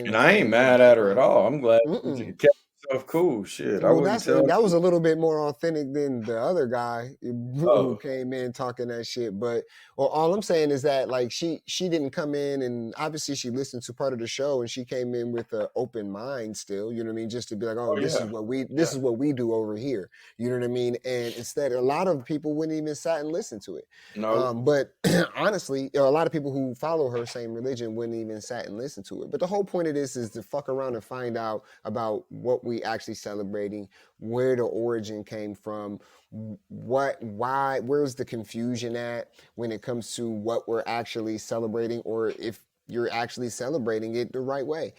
And religion I ain't and her mad at her at background. all. I'm glad she Mm-mm. kept herself cool. Shit, I Well, wouldn't tell. that was a little bit more authentic than the other guy who Oh, came in talking that shit. But well, all I'm saying is that like she didn't come in, and obviously she listened to part of the show, and she came in with an open mind still. You know what I mean? Just to be like, oh, oh yeah, this is what we do over here. You know what I mean? And instead, a lot of people wouldn't even sat and listen to it. no, But honestly, a lot of people who follow her same religion wouldn't even sat and listen to it. But the whole point of this is to fuck around and find out about what we actually celebrating, where the origin came from, where's the confusion at when it comes to what we're actually celebrating, or if you're actually celebrating it the right way.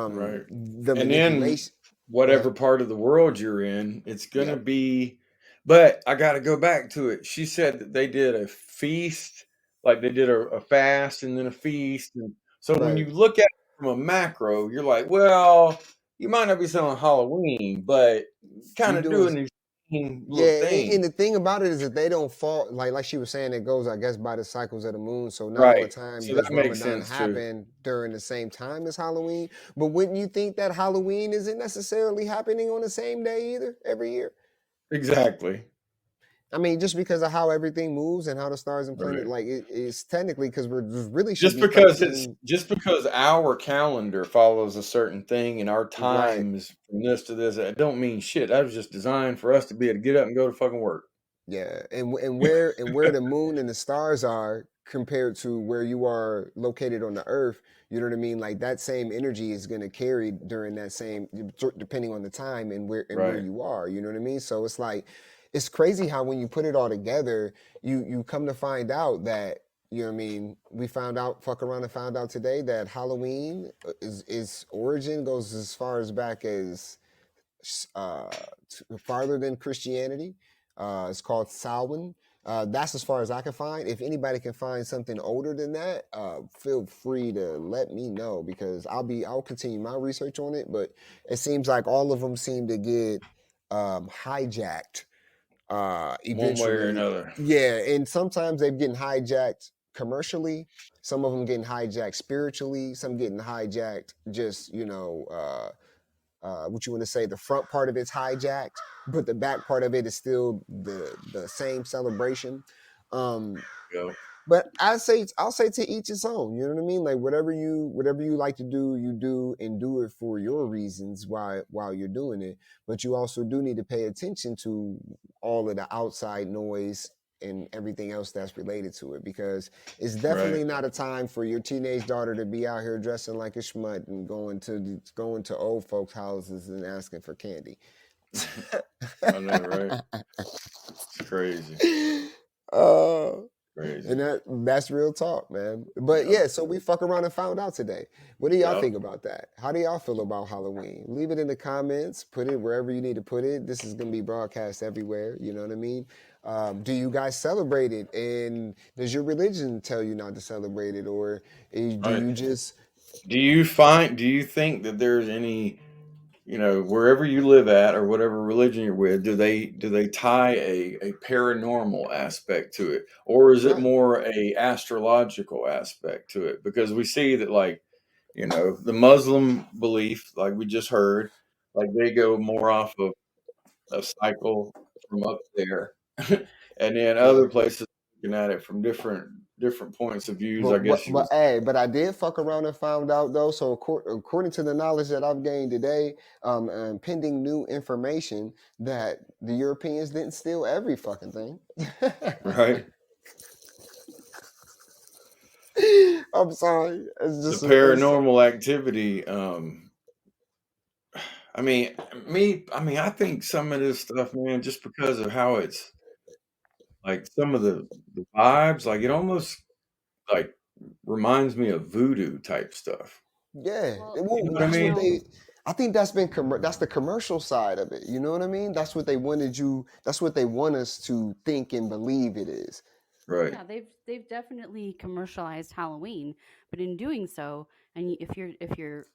right. The And then manipulation. Go whatever ahead. part of the world you're in, it's gonna Yep. be. But I got to go back to it. She said that they did a feast, like they did a fast and then a feast, and so when you Right. look at it from a macro, you're like, well, you might not be selling Halloween, but kind You of doing doing these same little Yeah, things, and the thing about it is that they don't fall like she was saying. It goes, I guess, by the cycles of the moon. So not all the right? time So does that makes Ramadan sense too. happen during the same time as Halloween. But wouldn't you think that Halloween isn't necessarily happening on the same day either every year? Exactly. I mean, just because of how everything moves and how the stars and planet, Right. like it's technically because we really should be Just because our calendar follows a certain thing and our right. times from this to this, it don't mean shit. That was just designed for us to be able to get up and go to fucking work. Yeah, and where the moon and the stars are compared to where you are located on the earth, you know what I mean? Like that same energy is going to carry during that same depending on the time and where Right. you are, you know what I mean? So it's like it's crazy how when you put it all together, you come to find out that you know what I mean? We found out fuck around and found out today that Halloween is origin goes as far as back as uh, farther than Christianity. It's called Samhain. That's as far as I can find. If anybody can find something older than that, feel free to let me know because I'll continue my research on it. But it seems like all of them seem to get hijacked One way or eventually. another. Yeah, and sometimes they're getting hijacked commercially. Some of them getting hijacked spiritually. Some getting hijacked just what you want to say, the front part of it's hijacked, but the back part of it is still the same celebration. Um, Go. but I'll say to each his own. You know what I mean? Like whatever you like to do, you do and do it for your reasons while you're doing it. But you also do need to pay attention to all of the outside noise and everything else that's related to it because it's Right. definitely not a time for your teenage daughter to be out here dressing like a schmut and going to old folks' houses and asking for candy. I know, right? It's crazy. uh, Crazy. and that's real talk, man. But Yep. yeah, so we fuck around and found out today. What do y'all Yep. think about that? How do y'all feel about Halloween? Leave it in the comments. Put it wherever you need to put it. This is gonna be broadcast everywhere. You know what I mean? Do you guys celebrate it? And does your religion tell you not to celebrate it, or do Right. you just Do you think that there's any, wherever you live at or whatever religion you're with, do they tie a paranormal aspect to it, or is it right? more a astrological aspect to it? Because we see that, like, the Muslim belief, like we just heard, like they go more off of a cycle from up there, and then Yeah. other places looking at it from different points of views, I But guess you would. hey, I did fuck around and found out though. So according to the knowledge that I've gained today, and pending new information, that the Europeans didn't steal every fucking thing. Right. I'm sorry. It's The just it's paranormal activity. I mean, I think some of this stuff, man, just because of how it's like some of the vibes, like it almost like reminds me of voodoo type stuff. Yeah, Well, You know what I that's what mean? know, I think that's been that's the commercial side of it. You know what I mean? That's what they wanted you. That's what they want us to think and believe it is. Right. yeah, they've definitely commercialized Halloween, but in doing so, and if you're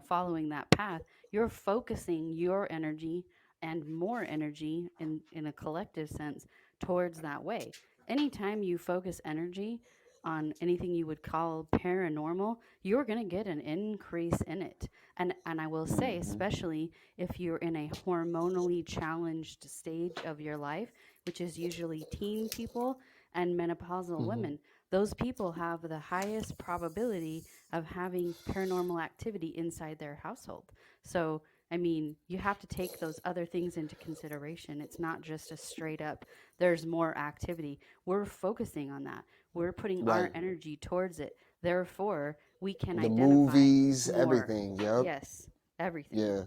following that path, you're focusing your energy and more energy in a collective sense towards that way. Anytime you focus energy on anything you would call paranormal, you're going to get an increase in it. And I will say, Hmm. especially if you're in a hormonally challenged stage of your life, which is usually teen people and menopausal Hmm. women, those people have the highest probability of having paranormal activity inside their household. So, I mean, you have to take those other things into consideration. It's not just a straight up, there's more activity. We're focusing on that, we're putting our Right. energy towards it. Therefore, we can The identify movies, more. everything. Yep. Yes, everything. Yeah.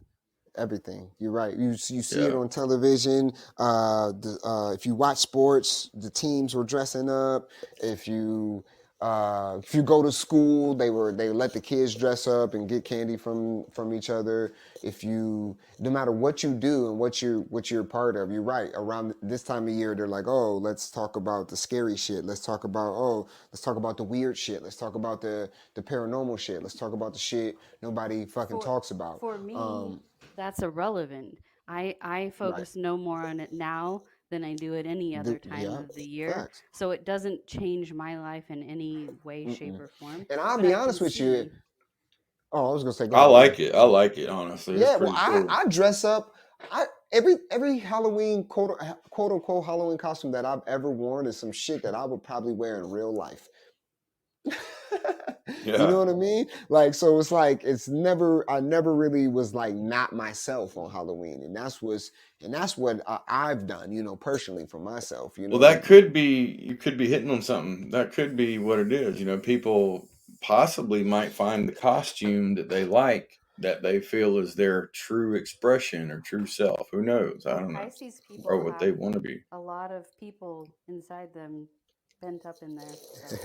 Everything. You're right. You see it Yeah. on television. If you watch sports, the teams were dressing up. If you go to school, they let the kids dress up and get candy from each other. No matter what you do and what you're a part of, you're right. Around this time of year, they're like, oh, let's talk about the scary shit. Let's talk about the weird shit. Let's talk about the paranormal shit. Let's talk about the shit nobody fucking For talks about. for me, that's irrelevant. I Right. focus no more on it now than I do at any other time Yeah, of the year. facts. So it doesn't change my life in any way, shape, Mm-mm. or form. And I'll But be I can honest with you. see. Oh, I was gonna say, go I ahead, go ahead. like it. I like it, honestly. It's Yeah, well, pretty I cool. I dress up. Every Halloween quote unquote Halloween costume that I've ever worn is some shit that I would probably wear in real life. You know Yeah. what I mean? Like, so it's like I never really was like not myself on Halloween, and that's what I've done, personally for myself. Well, that could be, you could be hitting on something. That could be what it is. People possibly might find the costume that they like, that they feel is their true expression or true self. Who knows? I Well, don't know. Pisces Or people what have they want to be. a lot of people inside them bent up in there. So.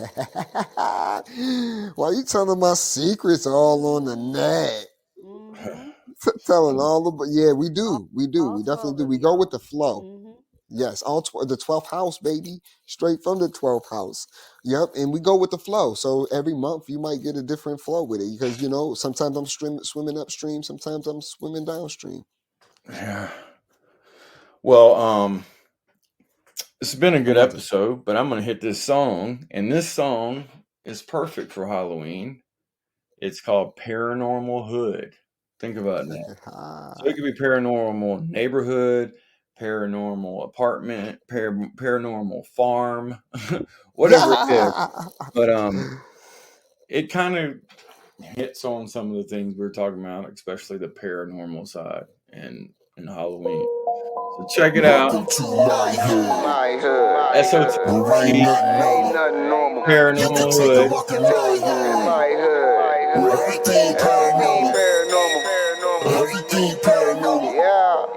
Why you telling my secrets all on the net? Mm-hmm. Telling yeah, we All, do, we all definitely 12 do. of We go with y'all. the flow. Mm-hmm. Yes, the 12th house, baby, straight from the 12th house. Yep, and we go with the flow. So every month you might get a different flow with it because sometimes I'm swimming upstream, sometimes I'm swimming downstream. Yeah. Well, it's been a good I'm about to. episode, but I'm going to hit this song, and this song is perfect for Halloween. It's called Paranormal Hood. Think about that. So it could be paranormal neighborhood, paranormal apartment, paranormal farm, whatever it is. But it kind of hits on some of the things we were talking about, especially the paranormal side and Halloween. So check it out. Welcome to my hood. SOT Where ain't nothing normal. You can Paranormal take a Hood. walk in my hood. Where everything paranormal. Everything paranormal.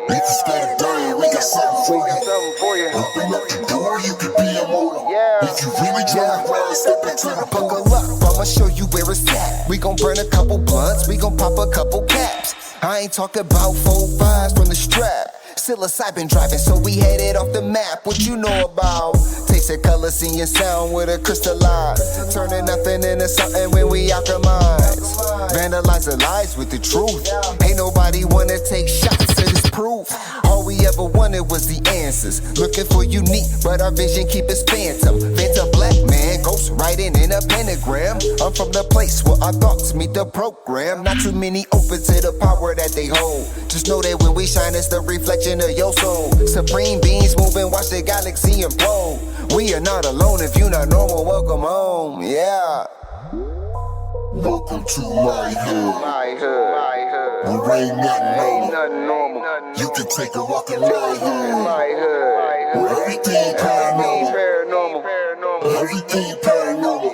If you scared of dying, we got something for you. Open up the door, you could be immortal. If you really try to run, step into the Buckle portal. up, I'ma show you where it's at. We gon' burn a couple blunts, we gon' pop a couple caps. I ain't talking about 4-5s from the strap. Psilocybin driving, so we headed off the map. What you know about? Tasting color, seeing sound with a crystalline. Turning nothing into something when we alchemize. Vandalize the lies with the truth. Ain't nobody wanna take shots of this proof. All we ever wanted was the answers. Looking for unique, but our vision keep us phantom. Phantom black man, ghost writing in a pentagram. I'm from the place where our thoughts meet the program. Not too many open to the power that they hold. Just know that when we shine, it's the reflection of your soul. Supreme beings moving, watch the galaxy implode. We are not alone. If you not normal, welcome home. Yeah. Welcome to my hood. Where ain't nothing normal. You can take a walk in my hood. Where everything paranormal. Everything paranormal.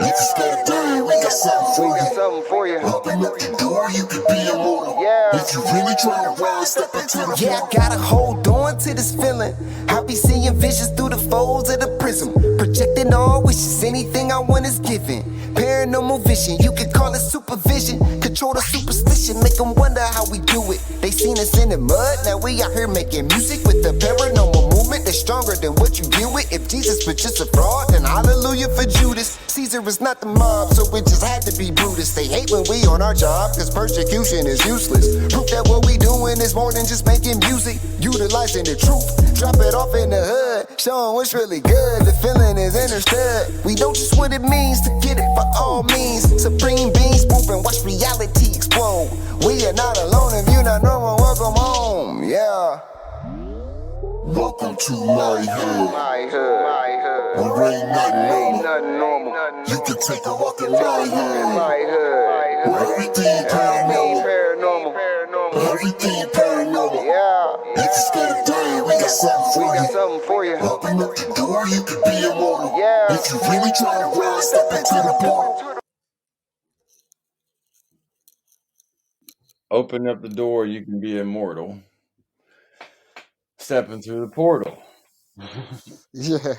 If you scared of dying, we got something something for you. Open up the door, you can be immortal. Yeah. If you really try to run, step into the Yeah, I gotta hold on to this feeling. I be seeing visions through the folds of the prism. Projecting all wishes, anything I want is given. Paranormal vision, you can call it supervision. Control the superstition, make them wonder how we do it. They seen us in the mud, now we out here making music with the paranormal movement that's stronger than what you deal with. If Jesus was just a fraud, then hallelujah for Judas. Caesar is not the mob, so it just had to be Brutus. They hate when we on our job, cause persecution is useless. Proof that what we doing is more than just making music. Utilizing the truth, drop it off in the hood, showing what's really good. The feeling is understood. We know just what it means to get it by all means. Supreme beings move and watch reality explode. We are not alone. If you're not normal, welcome home. Yeah. Welcome to my hood. There ain't nothing normal. You can take a walk in my hood. Where everything paranormal. Everything paranormal. Yeah. If you're scared of dying, we got something for you. Open up the door, you can be immortal. Yeah. If you really try to run, step into the portal. Open up the door, you can be immortal. Stepping through the portal. Yeah.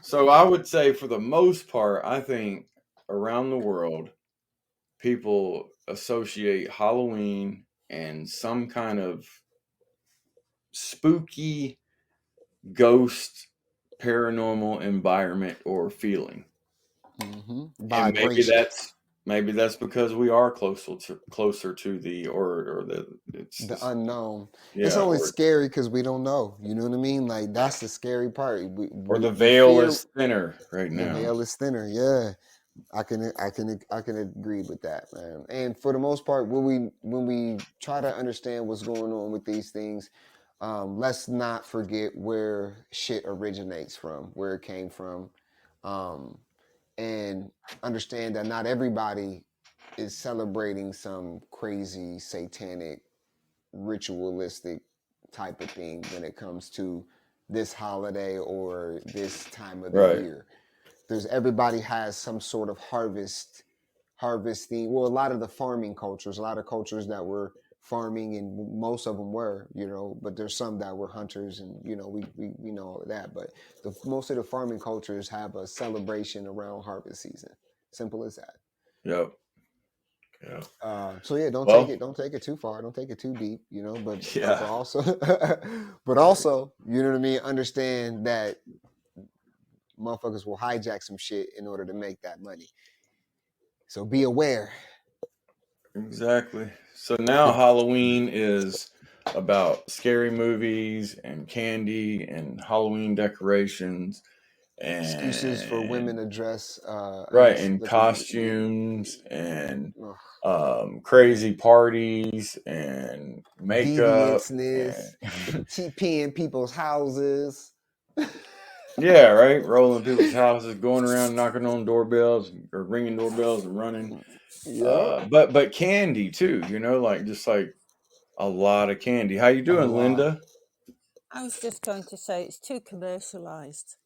So I would say, for the most part, I think around the world, people associate Halloween and some kind of spooky, ghost, paranormal environment or feeling. And Vibration. maybe that's because we are closer to the The unknown. yeah, It's only or scary because we don't know. You know what I mean? Like that's the scary part. the veil is thinner right The now. veil is thinner. Yeah, I can agree with that, man. And for the most part, when we try to understand what's going on with these things, let's not forget where shit originates from, where it came from, and understand that not everybody is celebrating some crazy satanic ritualistic type of thing when it comes to this holiday or this time of the Right. year. Everybody has some sort of harvesting. Well, a lot of the farming cultures, a lot of cultures that were farming, and most of them were, but there's some that were hunters, and we know all of that. But most of the farming cultures have a celebration around harvest season. Simple as that. Yep. Yeah. So yeah, don't take it too far. Don't take it too deep, but Yeah. but also, you know what I mean? Understand that motherfuckers will hijack some shit in order to make that money. So be aware. Exactly. So now Halloween is about scary movies and candy and Halloween decorations and Excuses for women to dress right, and costumes and crazy parties and makeup deviousness, TPing people's houses. Yeah, right. Rolling people's houses, going around knocking on doorbells or ringing doorbells and running. Yeah. But candy too, just like a lot of candy. How you doing, Linda? I was just going to say it's too commercialized.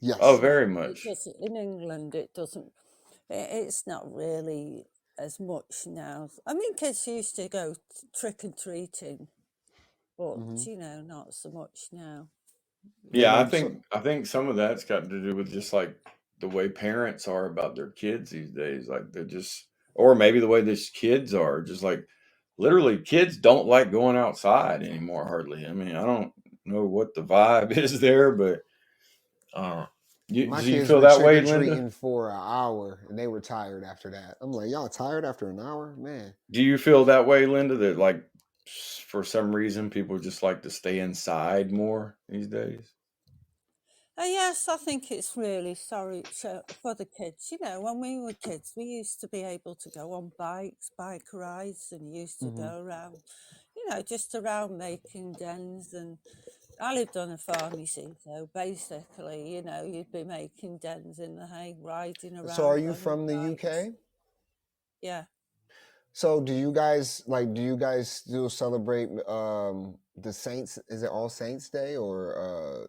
Yes. Oh, very much. Because in England, it's not really as much now. I mean, kids used to go trick and treating, but not so much now. Yeah, I think some of that's got to do with just like the way parents are about their kids these days. Like they're just, or maybe the way these kids are, just like literally kids don't like going outside anymore hardly. I mean, I don't know what the vibe is there, but do you feel that way, Linda? For an hour, and they were tired after that. I'm like, y'all tired after an hour, man? Do you feel that way, Linda? That like for some reason people just like to stay inside more these days? Yes, I think it's really sorry for the kids. When we were kids, we used to be able to go on bike rides, and used to go around, just around making dens. And I lived on a farm, you see, so basically, you'd be making dens in the hay, riding around. So are you from the UK? Yeah. So do you guys still celebrate the Saints? Is it All Saints Day or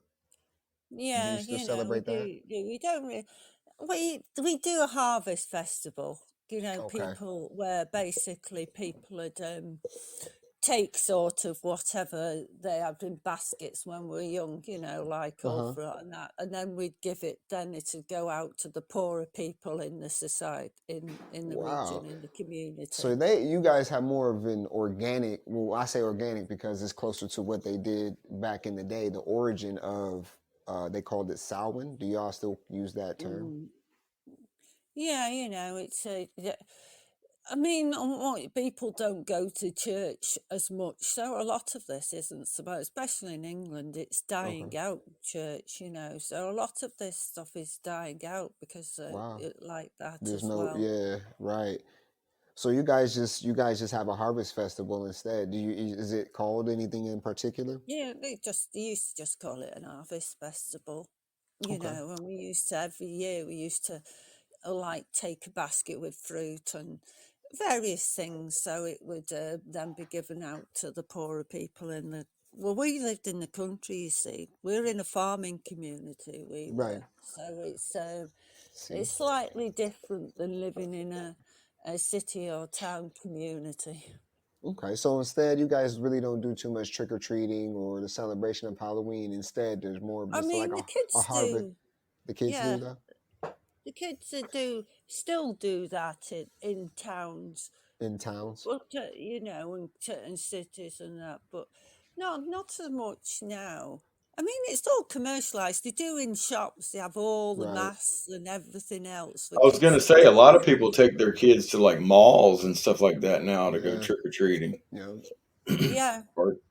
Yeah, do you still celebrate that? we don't really. We do a harvest festival, You know, Okay. people where basically people would take sort of whatever they had in baskets when we were young, you know, like okra and that, and then we'd give it. Then it would go out to the poorer people in the society, in the Wow. region, in the community. So you guys have more of an organic. Well, I say organic because it's closer to what they did back in the day. The origin of they called it Samhain. Do y'all still use that term? Mm. Yeah, you know, it's I mean, people don't go to church as much, so a lot of this isn't supposed, especially in England, it's dying Okay. out, church, you know, so a lot of this stuff is dying out because Wow. like that There's as no. well. Yeah. Right. So you guys just have a harvest festival instead. Is it called anything in particular? Yeah, they used to just call it an harvest festival, you Okay. know, and we used to, every year, we used to like take a basket with fruit and various things, so it would then be given out to the poorer people in the. Well, we lived in the country, you see. We're in a farming community. We Right. were, so See. it's slightly different than living in a city or town community. Okay. So instead, you guys really don't do too much trick or treating or the celebration of Halloween. Instead, there's more of I just like mean, the a kids harvest. do, The kids yeah. do that. The kids still do that in towns. In towns. Well, you know, and cities and that, but not so much now. I mean, it's all commercialised. They do in shops. They have all the Right. masks and everything else for I was kids gonna to say a play lot of with. people take their kids to like malls and stuff like that now to go Yeah. trick or treating, Yeah. Yeah,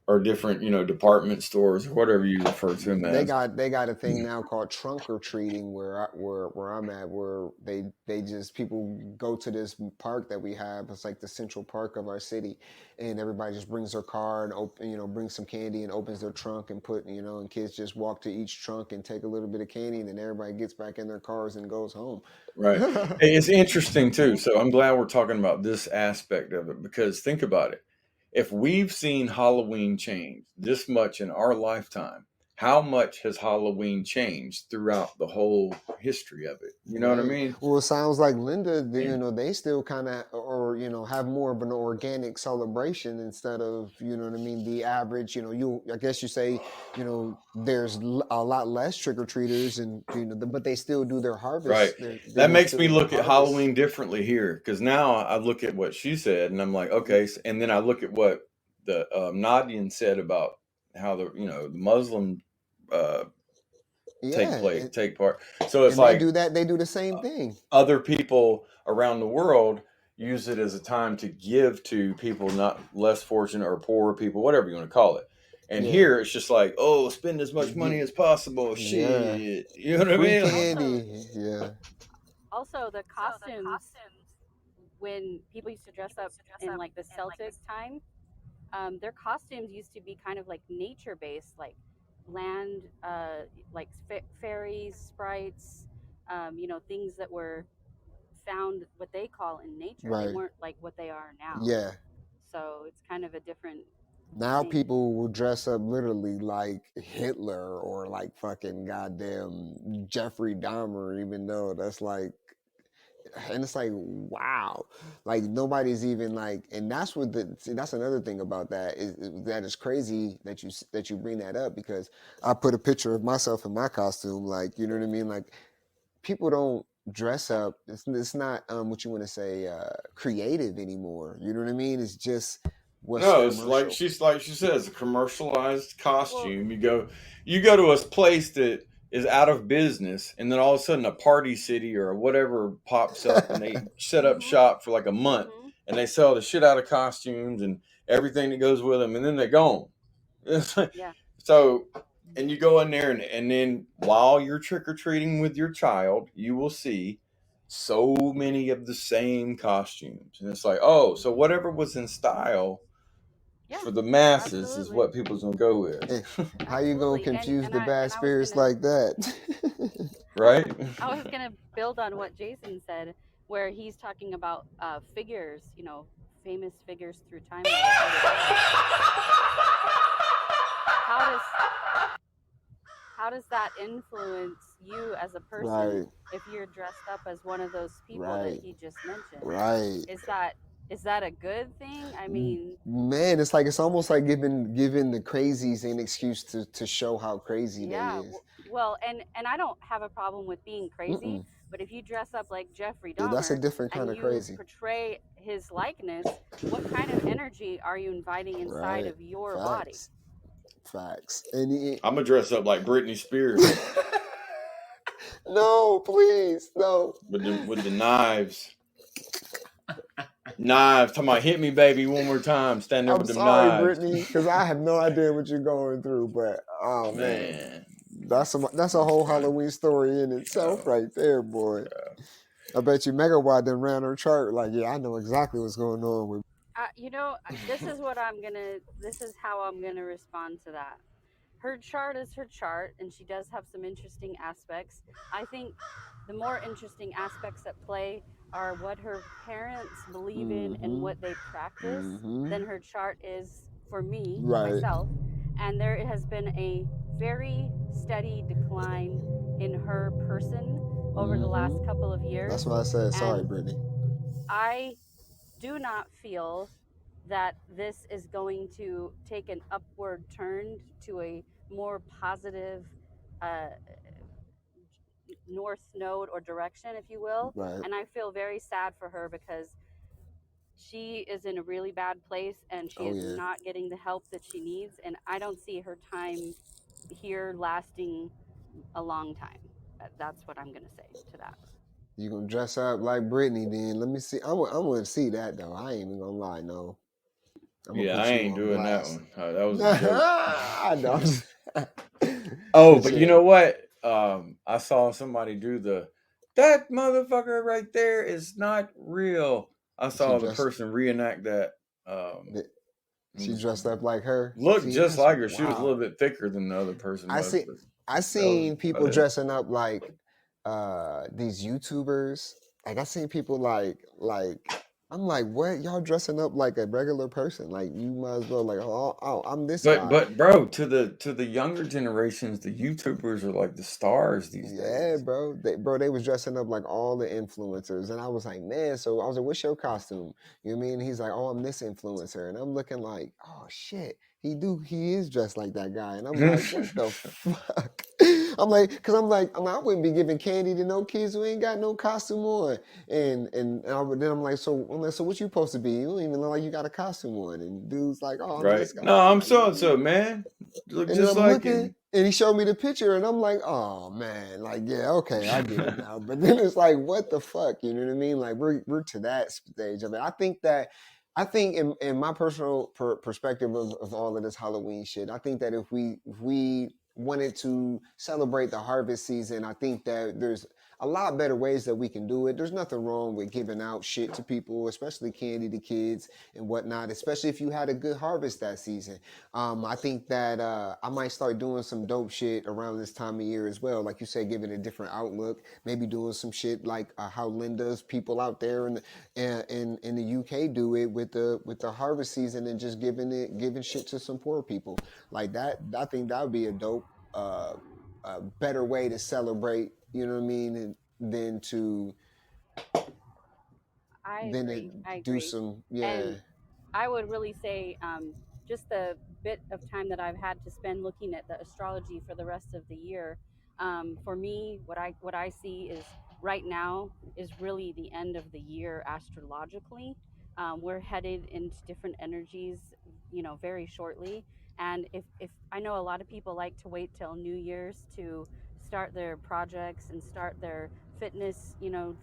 or different, you know, department stores or whatever you refer to them They as. got a thing now called trunk or treating where I'm at, where they just people go to this park that we have. It's like the central park of our city, and everybody just brings their car and brings some candy and opens their trunk and and kids just walk to each trunk and take a little bit of candy, and then everybody gets back in their cars and goes home. Right. Hey, it's interesting too. So I'm glad we're talking about this aspect of it because think about it. If we've seen Halloween change this much in our lifetime, how much has Halloween changed throughout the whole history of it? You know what I Right. mean? Well, it sounds like Linda, Yeah. they still kind of, or have more of an organic celebration instead of, what I mean, the average. I guess you say, there's a lot less trick or treaters, and but they still do their harvest. Right. They That do makes me still look at harvest. Halloween differently here because now I look at what she said and I'm like, okay. And then I look at what the Nadian said about how the Muslim Yeah, take part. So it's and they like do that. They do the same thing. other people around the world use it as a time to give to people not less fortunate or poorer people, whatever you want to call it. And Yeah. here it's just like, oh, spend as much money as possible. Yeah. Shit. You know what I Free mean? candy. Yeah. Also, the costumes, when people used to dress up in like the Celtic time, their costumes used to be kind of like nature based, like land, like fairies, sprites, things that were found, what they call in nature. They Right. weren't like what they are now. Yeah. So it's kind of a different Now thing. people will dress up literally like Hitler or like fucking goddamn Jeffrey Dahmer, even though that's like, and it's like, wow, like nobody's even like, and that's what that's another thing about that is that it's crazy that you bring that up, because I put a picture of myself in my costume, like, you know what I mean, like people don't dress up. It's not what you want to say creative anymore. You know what I mean? It's just what's No, it's commercial. like she says, a commercialized costume. You go to a place that is out of business, and then all of a sudden a party city or whatever pops up, and they set up shop for like a month, and they sell the shit out of costumes and everything that goes with them, and then they're gone. Yeah. So, and you go in there, and then while you're trick or treating with your child, you will see so many of the same costumes, and it's like, oh, so whatever was in style Yeah, for the masses is absolutely. what people's gonna go with, How you gonna Absolutely. confuse And the I bad was spirits gonna like that? right? I was gonna build on what Jason said, where he's talking about figures, famous figures through time. How does that influence you as a person Right, if you're dressed up as one of those people that right, he just mentioned? right. Is that a good thing? I mean, Man, it's almost like giving the crazies an excuse to show how crazy they yeah. is. Well, and I don't have a problem with being crazy, Mm-mm. but if you dress up like Jeffrey Yeah, that's a Dahmer different kind and of you crazy. portray his likeness, what kind of energy are you inviting inside Right. of your body? Facts. And I'm gonna dress up like Britney Spears no, please, no. with the knives. Knives. Talking about hit me, baby, one more time. Stand there I'm with them sorry, knives. Brittany, because I have no idea what you're going through, but oh man, Man. that's a whole Halloween story in itself, right there, boy. I bet you Megawatt done ran her chart like, yeah, I know exactly what's going on with. This is how I'm gonna respond to that. Her chart is her chart, and she does have some interesting aspects. I think the more interesting aspects at play are what her parents believe in and what they practice than her chart is for me, Right. myself. And there has been a very steady decline in her person over the last couple of years. That's why I said sorry, And Brittany. I do not feel that this is going to take an upward turn to a more positive north node or direction, if you will. Right. And I feel very sad for her because she is in a really bad place and she is not getting the help that she needs. And I don't see her time here lasting a long time. That's what I'm going to say to that. You gonna dress up like Brittany then? Let me see. I'm gonna see that though. I ain't even gonna lie, no. Yeah, I ain't doing that one. That was a joke. I know. Oh, but you know what? I saw somebody do that motherfucker right there is not real. I saw the person reenact that. She dressed up like her. Looked just like her. She was a little bit thicker than the other person. I seen people dressing up like these YouTubers. Like I seen people like I'm like, what? Y'all dressing up like a regular person? Like you might as well like, oh I'm this guy. But bro, to the younger generations, the YouTubers are like the stars these days. Yeah, bro. They was dressing up like all the influencers, and I was like, man. So I was like, what's your costume? You know what I mean? He's like, oh, I'm this influencer, and I'm looking like, oh shit. He is dressed like that guy. And I'm like, what the fuck? I'm like, I wouldn't be giving candy to no kids who ain't got no costume on. And then I'm like, so what you supposed to be? You don't even look like you got a costume on. And dude's like, oh, I'm this guy. No, I'm so-and-so, man. Look and just like him. And he showed me the picture, and I'm like, oh man, like, yeah, okay, I get it now. But then it's like, what the fuck? You know what I mean? Like we're to that stage of it. I think in my personal perspective of all of this Halloween shit, I think that if we wanted to celebrate the harvest season, I think that there's a lot better ways that we can do it. There's nothing wrong with giving out shit to people, especially candy to kids and whatnot, especially if you had a good harvest that season. I think that I might start doing some dope shit around this time of year as well. Like you said, giving a different outlook, maybe doing some shit like how Linda's people out there in the UK do it with the harvest season and just giving shit to some poor people like that. I think that would be a dope, a better way to celebrate. You know what I mean? Than to agree. Some And I would really say just the bit of time that I've had to spend looking at the astrology for the rest of the year. For me, what I see is right now is really the end of the year astrologically. We're headed into different energies, very shortly. And if I know a lot of people like to wait till New Year's to start their projects and start their fitness,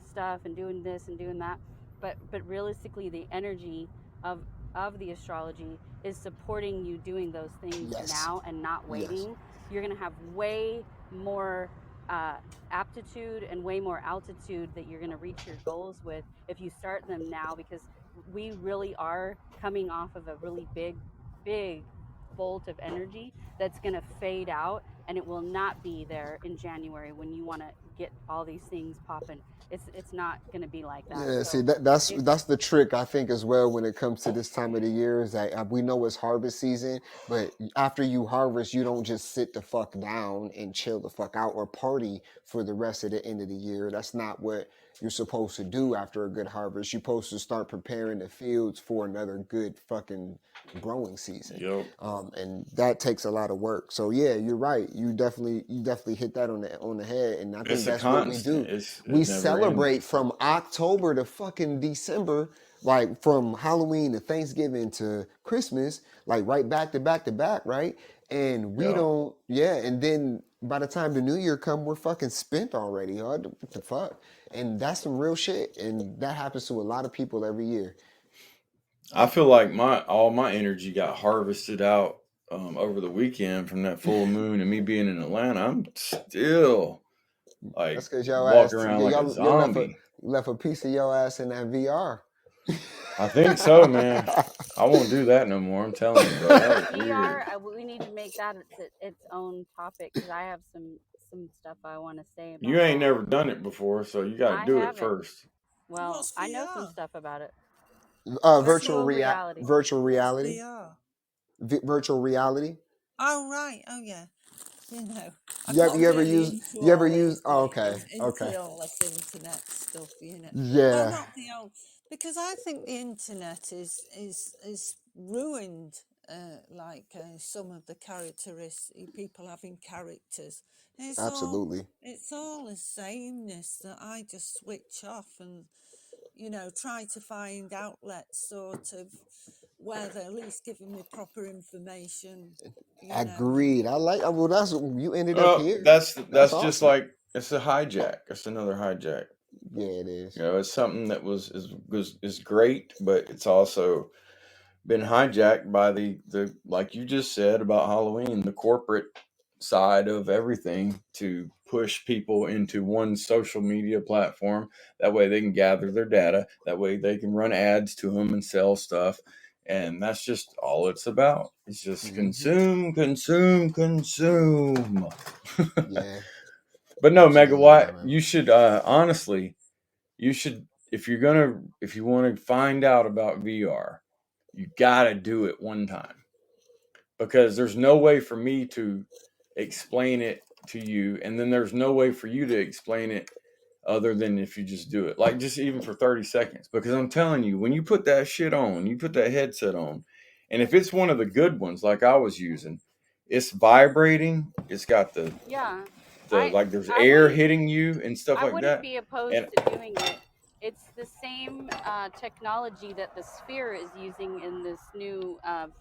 stuff and doing this and doing that. But realistically, the energy of the astrology is supporting you doing those things now and not waiting. Yes. You're going to have way more aptitude and way more altitude that you're going to reach your goals with if you start them now, because we really are coming off of a really big bolt of energy that's going to fade out, and it will not be there in January when you want to get all these things popping. It's not gonna be like that. Yeah, see So that's it's that's the trick I think as well when it comes to this time of the year is that we know it's harvest season, but after you harvest, you don't just sit the fuck down and chill the fuck out or party for the rest of the end of the year. That's not what you're supposed to do after a good harvest. You're supposed to start preparing the fields for another good fucking growing season. Yep. And that takes a lot of work. So yeah, you're right. You definitely hit that on the head, and I think It's a that's what we constant. do. It We never ends. celebrate from October to fucking December, like from Halloween to Thanksgiving to Christmas, like right back to back to back, right? And we Yeah. don't, yeah. And then by the time the new year come, we're fucking spent already. Huh? What the fuck? And that's some real shit. And that happens to a lot of people every year. I feel like all my energy got harvested out over the weekend from that full moon and me being in Atlanta. I'm still like That's because y'all walking around like a you zombie. left a piece of your ass in that VR. I think so, man. I won't do that no more. I'm telling you, bro. That was weird. VR, we need to make that its own topic because I have some stuff I want to say about You ain't that. never done it before, so you got I to do it haven't. first. Well, What's I know some VR? stuff about it. Virtual reality. Virtual What's reality. VR? Virtual reality. Oh right. Oh yeah. You know. I'm You not ever really use? into You ever all use? this, Oh, okay. Okay. into all this internet stuff, you know. Well, Yeah. not the old, because I think the internet is ruined. Some of the characteristics, people having characters. And Absolutely. it's all a sameness that I just switch off and, you know, try to find outlets sort of where they're at least giving me proper information. You know. Agreed. I like. Well, that's you ended up here. That's just awesome. like it's a hijack. It's another hijack. Yeah, it is. You know, it's something that is great, but it's also been hijacked by the like you just said about Halloween, the corporate side of everything to push people into one social media platform. That way they can gather their data. That way they can run ads to them and sell stuff. And that's just all it's about. It's just consume. Yeah. But no, Absolutely, Megawatt, man. you should honestly, if you want to find out about VR, you gotta do it one time. Because there's no way for me to explain it to you, and then there's no way for you to explain it other than if you just do it. Like just even for 30 seconds. Because I'm telling you, when you put that shit on, you put that headset on, and if it's one of the good ones like I was using, it's vibrating, it's got the like there's air hitting you and stuff I like wouldn't that. be opposed to doing it. It's the same technology that the Sphere is using in this new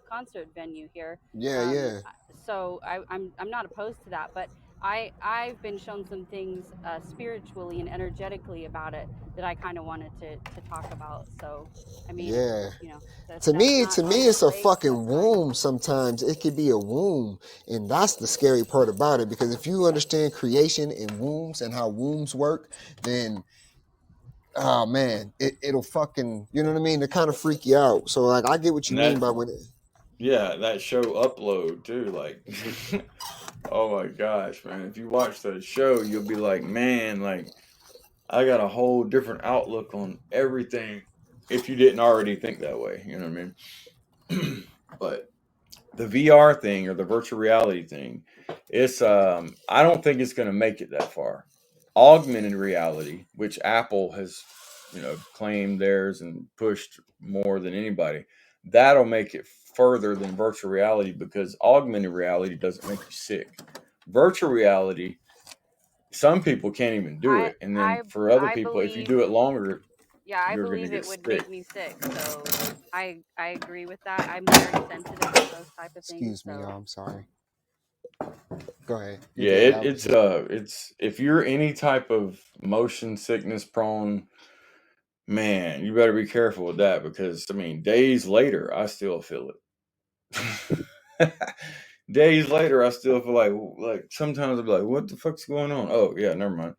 concert venue here. Yeah. So I'm not opposed to that, but I've been shown some things spiritually and energetically about it that I kind of wanted to talk about. So I mean, Yeah. you know, To me, that's not it's a overplayed, fucking that's fine. womb. Sometimes it could be a womb, and that's the scary part about it. Because if you understand creation and wombs and how wombs work, then oh man, it'll fucking, you know what I mean? It kind of freak you out. So like, I get what you mean by when it. Yeah, that show Upload too. Like, oh my gosh, man! If you watch the show, you'll be like, man, like I got a whole different outlook on everything. If you didn't already think that way, you know what I mean? But the VR thing or the virtual reality thing, it's I don't think it's going to make it that far. Augmented reality, which Apple has, claimed theirs and pushed more than anybody, that'll make it further than virtual reality because augmented reality doesn't make you sick. Virtual reality, some people can't even do it, and then for other people, if you do it longer, I you're believe gonna it get would sick. make me sick. So I agree with that. I'm very sensitive to those type of things. Excuse me, y'all. I'm sorry. Go ahead. Yeah, it's if you're any type of motion sickness prone, man, you better be careful with that because I mean, days later, I still feel it. Days later, I still feel like sometimes I'm like, what the fuck's going on? Oh yeah, never mind.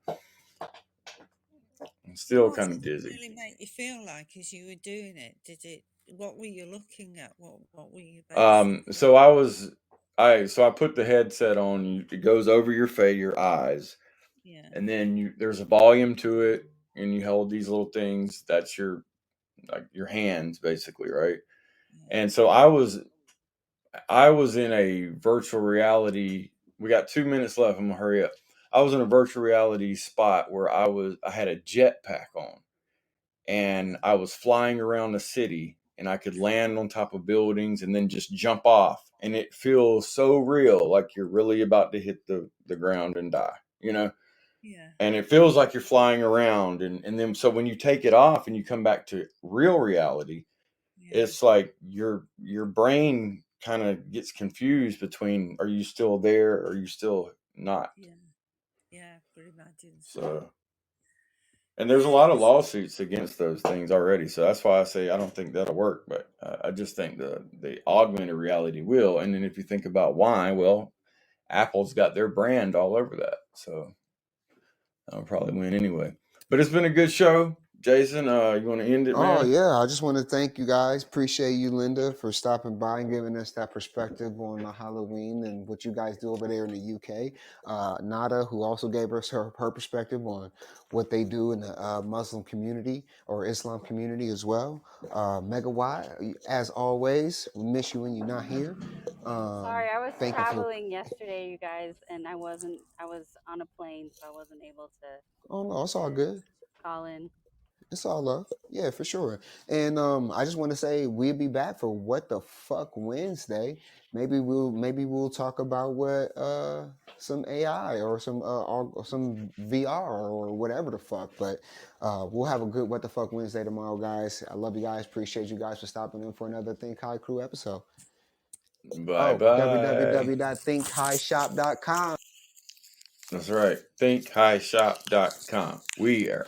I'm still kind of dizzy. What did it really make you feel like as you were doing it? What were you looking at? What were you basically? So I put the headset on. It goes over your eyes, Yeah. and then there's a volume to it, and you hold these little things. That's your hands, basically, right? Yeah. And so I was in a virtual reality. We got 2 minutes left. I'm gonna hurry up. I was in a virtual reality spot where I had a jetpack on, and I was flying around the city, and I could land on top of buildings and then just jump off, and it feels so real, like you're really about to hit the ground and die, Yeah. and it feels like you're flying around, and then so when you take it off and you come back to real reality, Yeah. it's like your brain kind of gets confused between, are you still there or are you still not? Yeah. Yeah. I could imagine so. So, and there's a lot of lawsuits against those things already. So that's why I say I don't think that'll work. But I just think the augmented reality will. And then if you think about why, well, Apple's got their brand all over that. So I'll probably win anyway. But it's been a good show. Jason, you want to end it, Oh man? yeah, I just want to thank you guys. Appreciate you, Linda, for stopping by and giving us that perspective on Halloween and what you guys do over there in the UK. Nada, who also gave us her perspective on what they do in the Muslim community or Islam community as well. Megawatt, as always, we miss you when you're not here. Sorry, I was Thank you for. traveling yesterday, you guys, and I was on a plane, so I wasn't able to Oh no, it's all good. call in. It's all love. Yeah, for sure. And I just want to say we'll be back for What the Fuck Wednesday. Maybe we'll talk about what some AI or some VR or whatever the fuck. But we'll have a good What the Fuck Wednesday tomorrow, guys. I love you guys. Appreciate you guys for stopping in for another Think High Crew episode. Bye bye. www.thinkhighshop.com. That's right. ThinkHighShop.com. We are